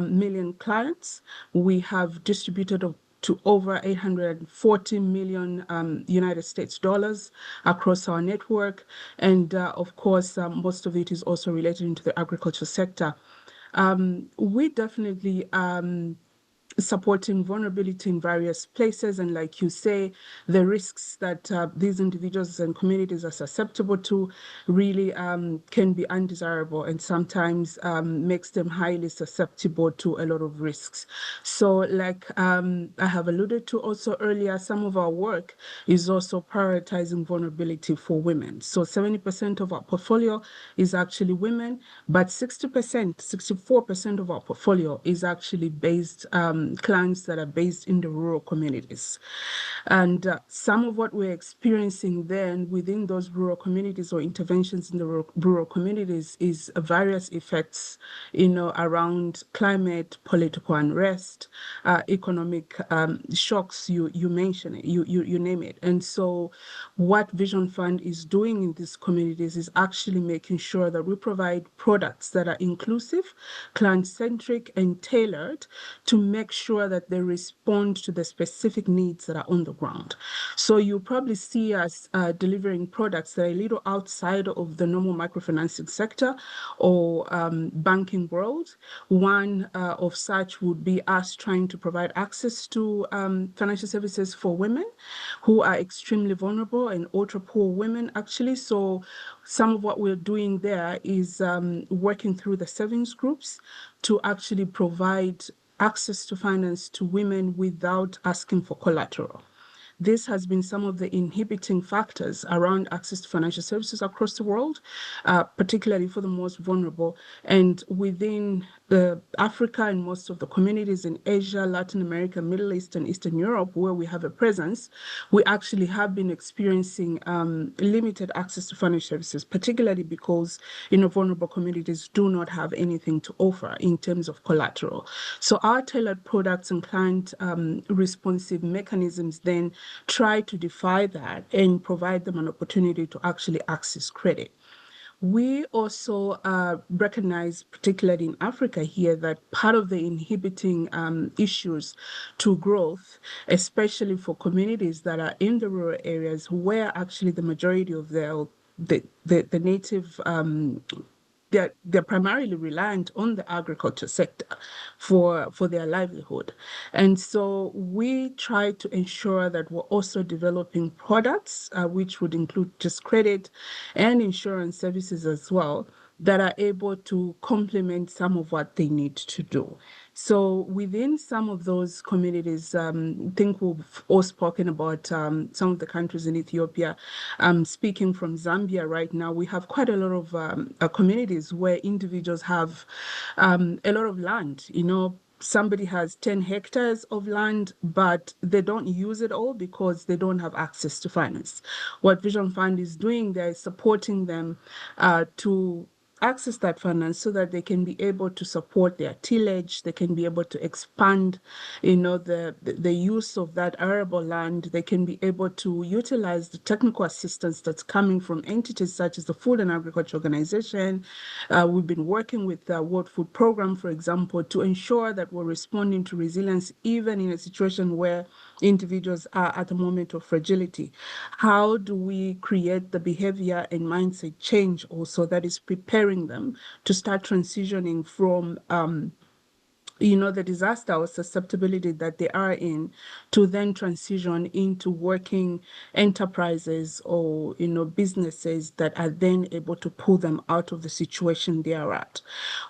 Speaker 8: million clients. We have distributed to over 840 million United States dollars across our network. And of course, most of it is also related into the agriculture sector. We definitely supporting vulnerability in various places, and like you say, the risks that these individuals and communities are susceptible to really can be undesirable, and sometimes makes them highly susceptible to a lot of risks. So like I have alluded to also earlier, some of our work is also prioritizing vulnerability for women. So 70% of our portfolio is actually women, but 60%, 64% of our portfolio is actually based clients that are based in the rural communities. And some of what we're experiencing then within those rural communities or interventions in the rural communities is various effects, around climate, political unrest, economic shocks, you mention it, you name it. And so what Vision Fund is doing in these communities is actually making sure that we provide products that are inclusive, client-centric, and tailored to make sure that they respond to the specific needs that are on the ground. So you probably see us delivering products that are a little outside of the normal microfinancing sector or banking world. One of such would be us trying to provide access to financial services for women who are extremely vulnerable and ultra poor women, actually. So some of what we're doing there is working through the savings groups to actually provide access to finance to women without asking for collateral. This has been some of the inhibiting factors around access to financial services across the world, particularly for the most vulnerable. And within Africa and most of the communities in Asia, Latin America, Middle East, and Eastern Europe, where we have a presence, we actually have been experiencing limited access to financial services, particularly because vulnerable communities do not have anything to offer in terms of collateral. So our tailored products and client responsive mechanisms then try to defy that and provide them an opportunity to actually access credit. We also recognize, particularly in Africa here, that part of the inhibiting issues to growth, especially for communities that are in the rural areas where actually the majority of the native they're primarily reliant on the agriculture sector for their livelihood. And so we try to ensure that we're also developing products, which would include just credit and insurance services as well, that are able to complement some of what they need to do. So within some of those communities, I think we've all spoken about some of the countries in Ethiopia. Speaking from Zambia right now, we have quite a lot of communities where individuals have a lot of land. Somebody has 10 hectares of land, but they don't use it all because they don't have access to finance. What Vision Fund is doing there is supporting them to access that finance so that they can be able to support their tillage, they can be able to expand, the use of that arable land, they can be able to utilize the technical assistance that's coming from entities such as the Food and Agriculture Organization. We've been working with the World Food Program, for example, to ensure that we're responding to resilience even in a situation where individuals are at a moment of fragility. How do we create the behavior and mindset change also that is preparing them to start transitioning from the disaster or susceptibility that they are in to then transition into working enterprises or businesses that are then able to pull them out of the situation they are at.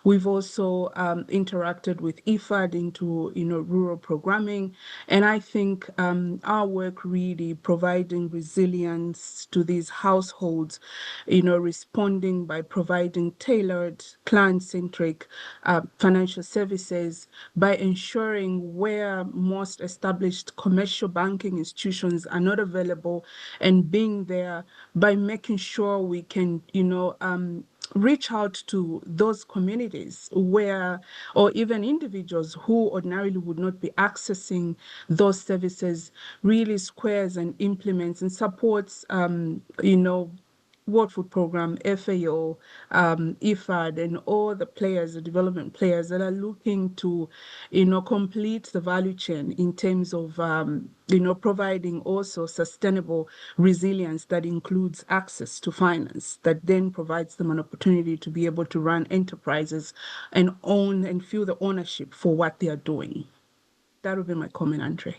Speaker 8: We've also interacted with IFAD into rural programming, and I think our work really providing resilience to these households, responding by providing tailored client-centric financial services, by ensuring where most established commercial banking institutions are not available and being there, by making sure we can, reach out to those communities where, or even individuals who ordinarily would not be accessing those services, really squares and implements and supports, World Food Program, FAO, IFAD, and all the players, the development players that are looking to, complete the value chain in terms of, providing also sustainable resilience that includes access to finance, that then provides them an opportunity to be able to run enterprises and own and feel the ownership for what they are doing. That would be my comment, Andre.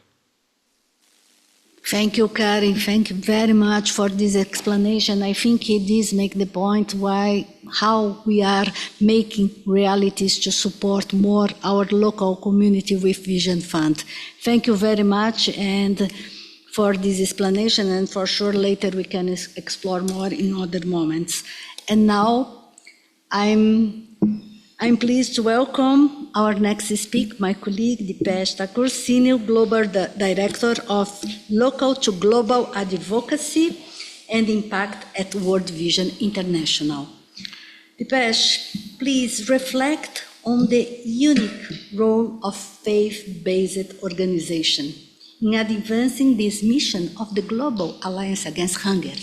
Speaker 5: Thank you, Karen. Thank you very much for this explanation. I think this makes the point how we are making realities to support more our local community with Vision Fund. Thank you very much and for this explanation, and for sure later we can explore more in other moments. And now I'm pleased to welcome our next speaker, my colleague Dipesh Thakur, Senior Global Director of Local to Global Advocacy and Impact at World Vision International. Dipesh, please reflect on the unique role of faith-based organization in advancing this mission of the Global Alliance Against Hunger,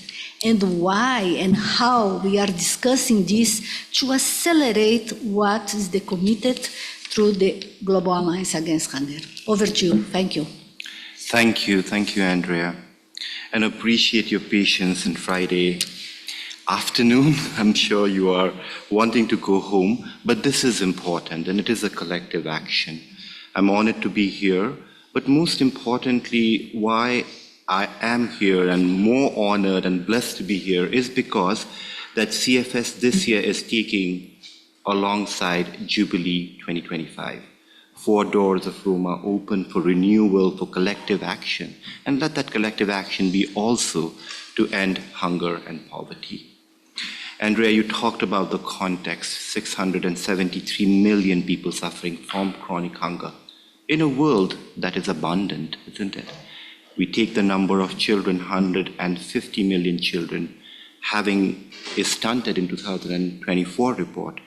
Speaker 5: and why and how we are discussing this to accelerate what is the committed through the Global Alliance Against Hunger. Over to you. Thank you.
Speaker 9: Thank you, Andrea, and appreciate your patience on Friday afternoon. I'm sure you are wanting to go home, but this is important, and it is a collective action. I'm honored to be here, but most importantly, why I am here and more honored and blessed to be here is because that CFS this year is taking alongside Jubilee 2025. 4 doors of Roma open for renewal, for collective action, and let that collective action be also to end hunger and poverty. Andrea, you talked about the context, 673 million people suffering from chronic hunger in a world that is abundant, isn't it? We take the number of children, 150 million children, having is stunted in 2024 report.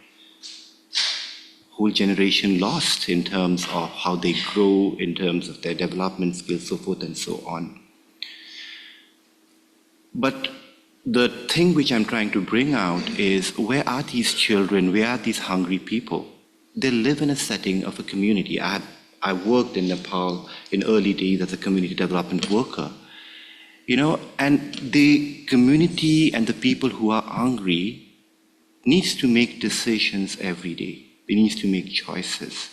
Speaker 9: Whole generation lost in terms of how they grow, in terms of their development skills, so forth and so on. But the thing which I'm trying to bring out is, where are these children? Where are these hungry people? They live in a setting of a community. I worked in Nepal in early days as a community development worker. And the community and the people who are hungry needs to make decisions every day. They need to make choices,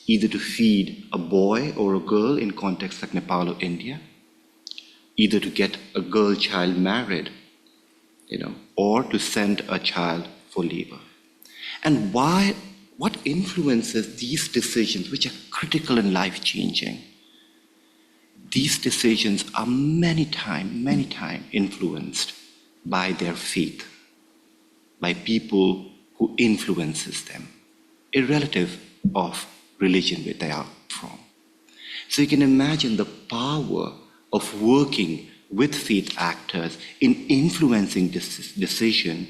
Speaker 9: either to feed a boy or a girl in contexts like Nepal or India, either to get a girl child married, or to send a child for labor. And what influences these decisions, which are critical and life-changing? These decisions are many times influenced by their faith, by people who influences them, irrelative of religion where they are from. So you can imagine the power of working with faith actors in influencing this decision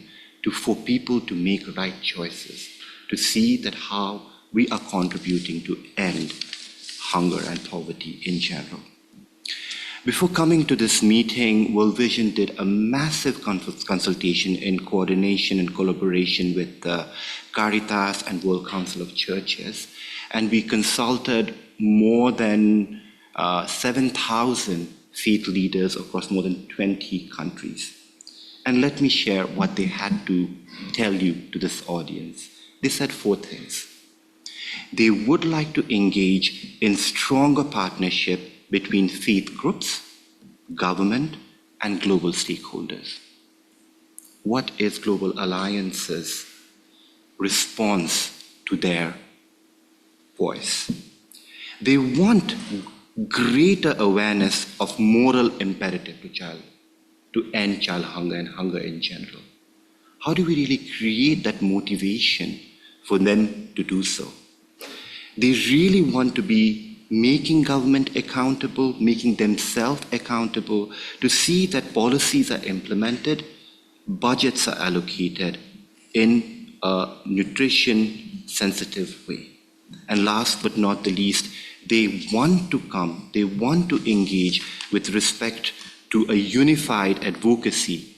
Speaker 9: for people to make right choices, to see that how we are contributing to end hunger and poverty in general. Before coming to this meeting, World Vision did a massive consultation in coordination and collaboration with Caritas and World Council of Churches, and we consulted more than 7,000 faith leaders across more than 20 countries. And let me share what they had to tell you to this audience. They said 4 things. They would like to engage in stronger partnership between faith groups, government, and global stakeholders. What is Global Alliance's response to their voice? They want greater awareness of moral imperative to end child hunger and hunger in general. How do we really create that motivation for them to do so? They really want to be making government accountable, making themselves accountable, to see that policies are implemented, budgets are allocated in a nutrition-sensitive way. And last but not the least, they want to engage with respect to a unified advocacy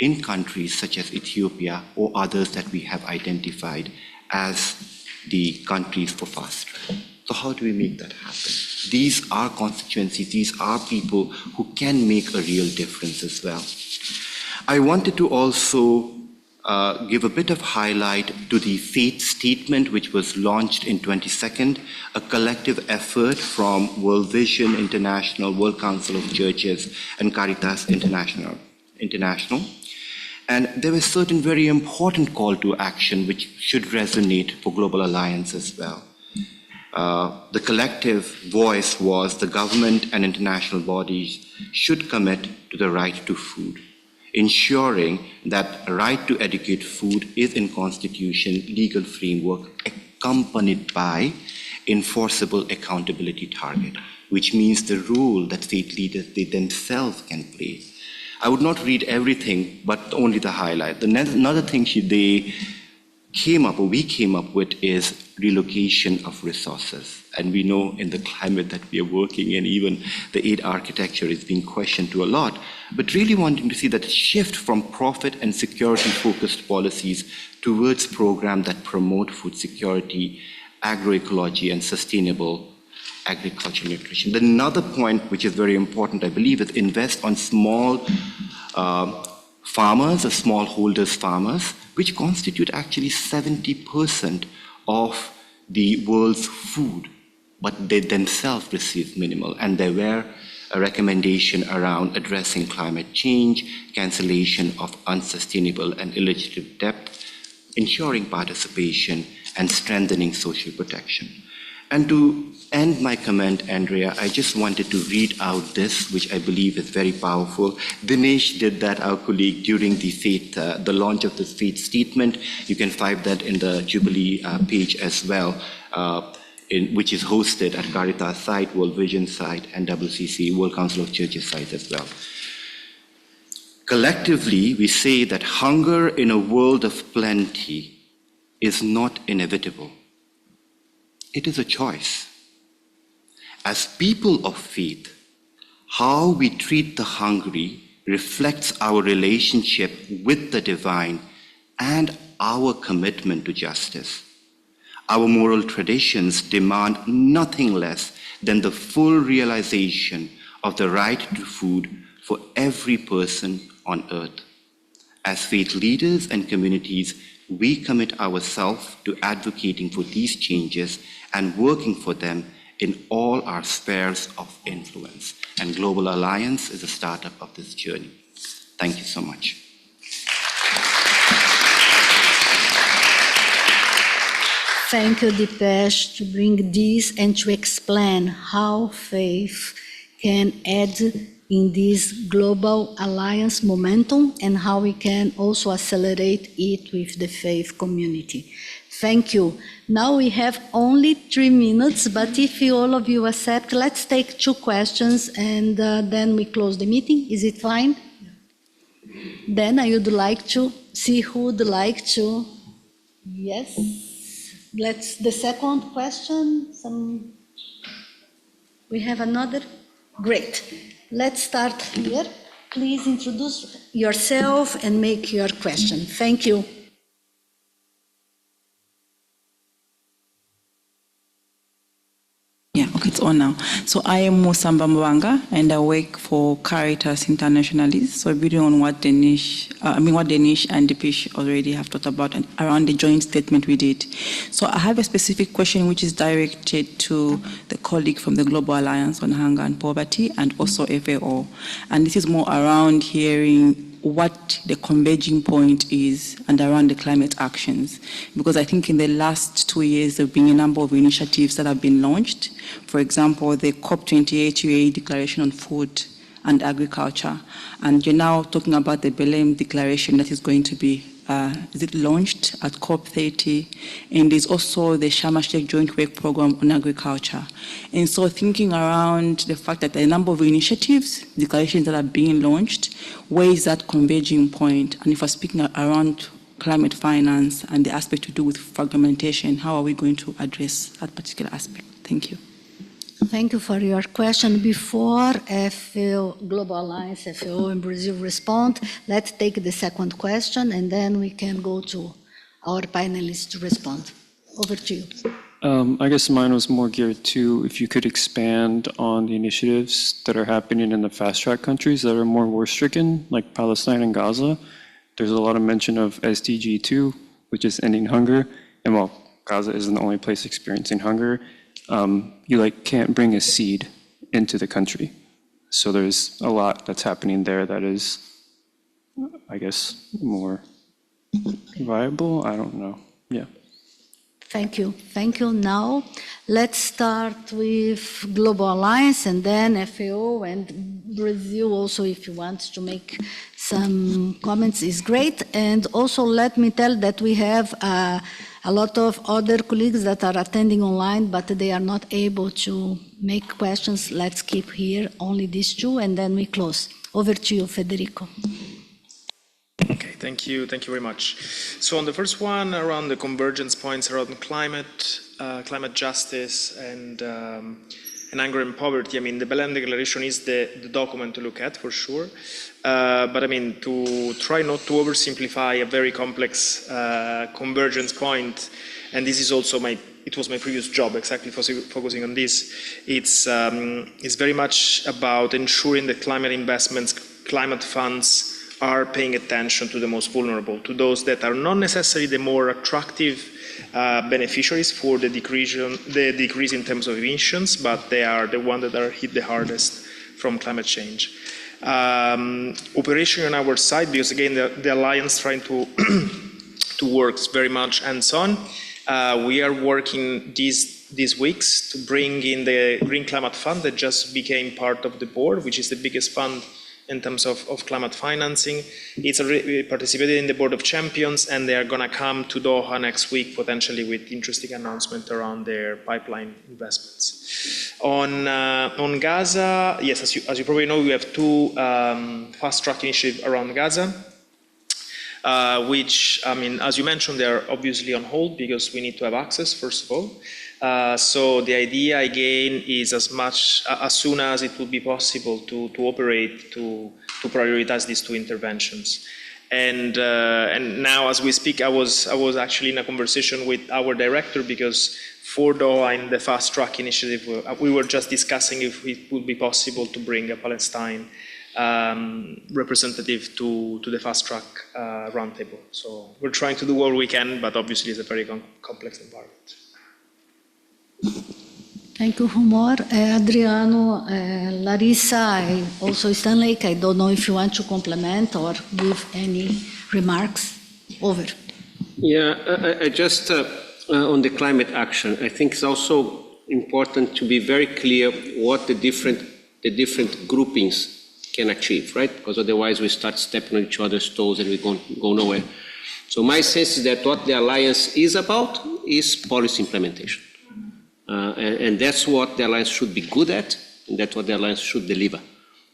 Speaker 9: in countries such as Ethiopia or others that we have identified as the countries for fast track. So how do we make that happen? These are constituencies, these are people who can make a real difference as well. I wanted to also give a bit of highlight to the faith statement, which was launched in 22nd, a collective effort from World Vision International, World Council of Churches, and Caritas International. And there was certain very important call to action which should resonate for Global Alliance as well. The collective voice was the government and international bodies should commit to the right to food, ensuring that right to adequate food is in constitution legal framework accompanied by enforceable accountability target, which means the role that faith leaders they themselves can play. I would not read everything, but only the highlight. Another thing we came up with is relocation of resources. And we know in the climate that we are working in, even the aid architecture is being questioned to a lot, but really wanting to see that shift from profit and security-focused policies towards programs that promote food security agroecology and sustainable agriculture nutrition. Another point which is very important, I believe, is invest on small farmers or smallholders farmers, which constitute actually 70% of the world's food, but they themselves receive minimal. And there were a recommendation around addressing climate change, cancellation of unsustainable and illegitimate debt, ensuring participation, and strengthening social protection. And to end my comment, Andrea, I just wanted to read out this, which I believe is very powerful. Dinesh did that, our colleague, during the launch of the faith statement. You can find that in the Jubilee page as well, which is hosted at Caritas site, World Vision site, and WCC, World Council of Churches site as well. Collectively, we say that hunger in a world of plenty is not inevitable. It is a choice. As people of faith, how we treat the hungry reflects our relationship with the divine and our commitment to justice. Our moral traditions demand nothing less than the full realization of the right to food for every person on earth. As faith leaders and communities, we commit ourselves to advocating for these changes and working for them in all our spheres of influence. And Global Alliance is a startup of this journey. Thank you so much.
Speaker 5: Thank you, Dipesh, to bring this and to explain how faith can add in this global alliance momentum and how we can also accelerate it with the faith community. Thank you. Now we have only 3 minutes, but if all of you accept, let's take 2 questions and then we close the meeting. Is it fine? Yeah. Then I would like to see who would like to. Yes. Let's the second question. We have another. Great. Let's start here. Please introduce yourself and make your question. Thank you.
Speaker 10: Yeah, okay, it's on now. So I am Musamba Mwanga and I work for Caritas Internationally. So building on what Dinesh and Dipesh already have talked about and around the joint statement we did. So I have a specific question which is directed to the colleague from the Global Alliance on Hunger and Poverty and also FAO. And this is more around hearing what the converging point is and around the climate actions. Because I think in the last 2 years, there have been a number of initiatives that have been launched. For example, the COP28 UAE Declaration on Food and Agriculture. And you're now talking about the Belém Declaration that is going to be launched at COP30, and there's also the Sharm el-Sheikh Joint Work Program on Agriculture. And so thinking around the fact that there are a number of initiatives, declarations that are being launched, where is that converging point? And if we're speaking around climate finance and the aspect to do with fragmentation, how are we going to address that particular aspect? Thank you.
Speaker 5: Thank you for your question. Before FAO, Global Alliance, FAO and Brazil respond, let's take the second question and then we can go to our panelists to respond. Over to you.
Speaker 11: I guess mine was more geared to if you could expand on the initiatives that are happening in the fast-track countries that are more war-stricken, like Palestine and Gaza. There's a lot of mention of SDG 2, which is ending hunger. And while Gaza isn't the only place experiencing hunger, you can't bring a seed into the country. So there's a lot that's happening there that is, I guess, more viable. I don't know. Yeah.
Speaker 5: Thank you. Thank you. Now, let's start with Global Alliance and then FAO and Brazil also, if you want to make some comments, is great. And also let me tell that we have a lot of other colleagues that are attending online, but they are not able to make questions. Let's keep here only these 2 and then we close. Over to you, Federico.
Speaker 3: Okay, thank you very much. So on the first one, around the convergence points around climate justice and anger and poverty, I mean, the Belém Declaration is the document to look at for sure. But I mean, to try not to oversimplify a very complex convergence point, and this is also my it was my previous job exactly focusing on this. It's very much about ensuring that climate investments, climate funds are paying attention to the most vulnerable, to those that are not necessarily the more attractive beneficiaries for the decrease in terms of emissions, but they are the ones that are hit the hardest from climate change. Operation on our side, because again the alliance trying to to work very much hands-on. We are working these weeks to bring in the Green Climate Fund that just became part of the board, which is the biggest fund in terms of climate financing. It's already participated in the Board of Champions, and they are going to come to Doha next week, potentially with interesting announcement around their pipeline investments. On Gaza, yes, as you probably know, we have two fast-track initiatives around Gaza, which, I mean, as you mentioned, they are obviously on hold because we need to have access, first of all. So the idea again is as soon as it will be possible to operate, to prioritize these two interventions. And now as we speak, I was actually in a conversation with our director, because for Doha in the fast track initiative, we were just discussing if it would be possible to bring a Palestine representative to the fast track roundtable. So we're trying to do all we can, but obviously it's a very complex environment.
Speaker 5: Thank you, Humor. Adriano, Larissa, also Stanley, I don't know if you want to complement or give any remarks. Over.
Speaker 4: Yeah, I just on the climate action, I think it's also important to be very clear what the different groupings can achieve, right? Because otherwise we start stepping on each other's toes and we go nowhere. So my sense is that what the alliance is about is policy implementation. And that's what the alliance should be good at, and that's what the alliance should deliver.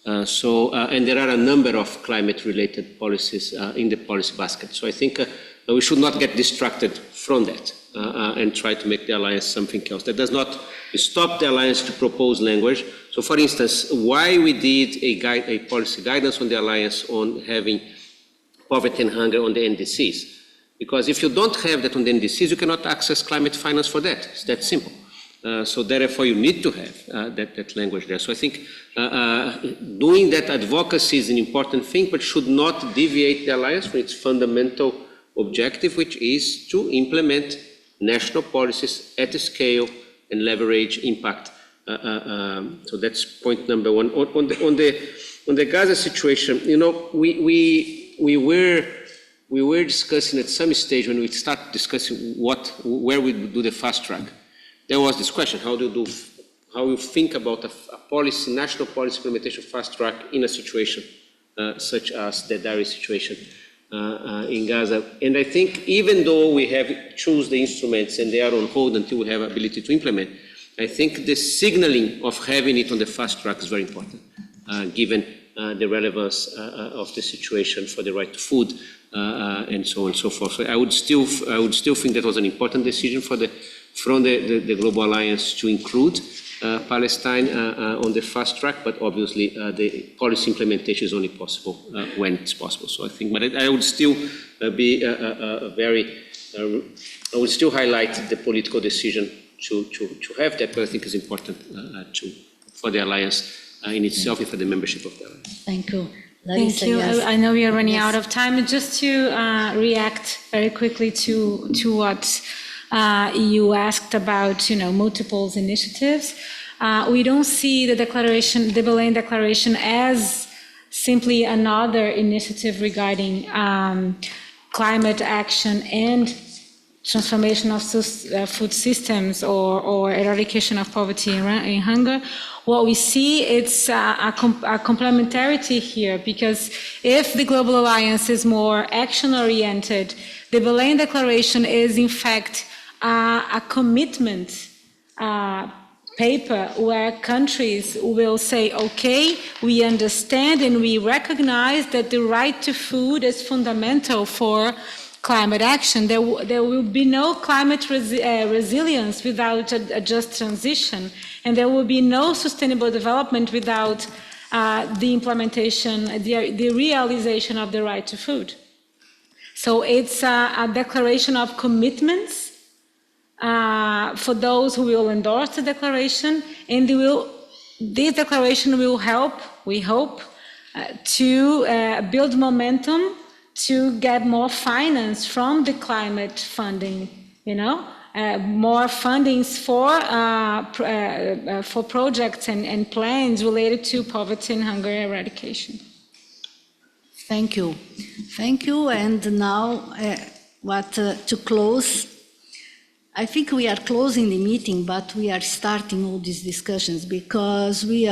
Speaker 4: And there are a number of climate-related policies in the policy basket. So I think we should not get distracted from that and try to make the alliance something else. That does not stop the alliance to propose language. So for instance, why we did a policy guidance on the alliance on having poverty and hunger on the NDCs. Because if you don't have that on the NDCs, you cannot access climate finance for that. It's that simple. So therefore, you need to have that language there. So I think doing that advocacy is an important thing, but should not deviate the alliance from its fundamental objective, which is to implement national policies at a scale and leverage impact. So that's point number one. On the Gaza situation, you know, we were discussing at some stage when we started discussing where we would do the fast track. There was this question: how you think about a policy, national policy implementation fast track in a situation such as the dairy situation in Gaza. And I think even though we have choose the instruments and they are on hold until we have ability to implement, I think the signaling of having it on the fast track is very important, given the relevance of the situation for the right to food and so on and so forth. So I would still think that was an important decision from the Global Alliance to include Palestine on the fast track, but obviously the policy implementation is only possible when it's possible. So I think, but I would still be I would still highlight the political decision to have that, but I think it's important for the alliance in itself and for the membership of the alliance.
Speaker 5: Thank you.
Speaker 2: Larissa, thank you. Yes. I know we are running out of time. Just to react very quickly to what you asked about, multiple initiatives. We don't see the declaration, the Belém Declaration, as simply another initiative regarding climate action and transformation of food systems or eradication of poverty and hunger. What we see, it's a complementarity here, because if the Global Alliance is more action-oriented, the Belém Declaration is in fact a commitment paper where countries will say, okay, we understand and we recognize that the right to food is fundamental for climate action. There will be no climate resilience without a just transition, and there will be no sustainable development without the implementation, the realization of the right to food. So it's a declaration of commitments for those who will endorse the declaration, and this declaration will help, we hope, to build momentum to get more finance from the climate funding, more fundings for projects and plans related to poverty and hunger eradication.
Speaker 5: Thank you. Thank you. And now, to close, I think we are closing the meeting, but we are starting all these discussions because we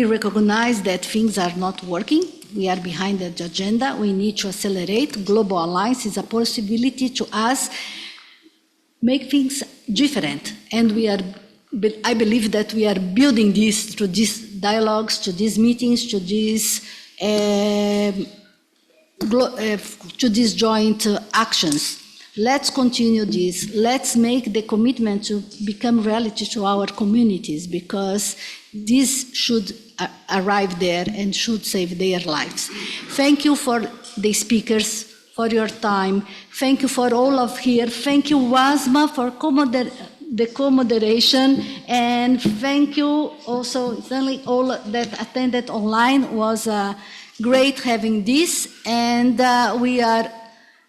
Speaker 5: recognize that things are not working. We are behind the agenda. We need to accelerate. Global Alliance is a possibility to us make things different. And I believe that we are building this through these dialogues, to these meetings, to these joint actions. Let's continue this. Let's make the commitment to become reality to our communities, because this should arrive there and should save their lives. Thank you for the speakers, for your time. Thank you for all of here. Thank you, Wasma, for the co-moderation, and thank you also certainly all that attended online. Was great having this, and we are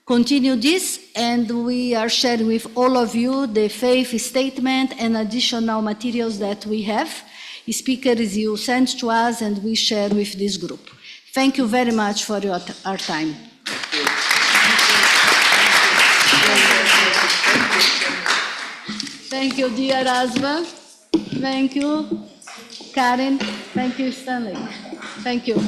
Speaker 5: continue this, and we are sharing with all of you the faith statement and additional materials that we have. Speakers you send to us and we share with this group. Thank you very much for our time. Thank you, dear Asma. Thank you, Karen. Thank you, Stanley. Thank you.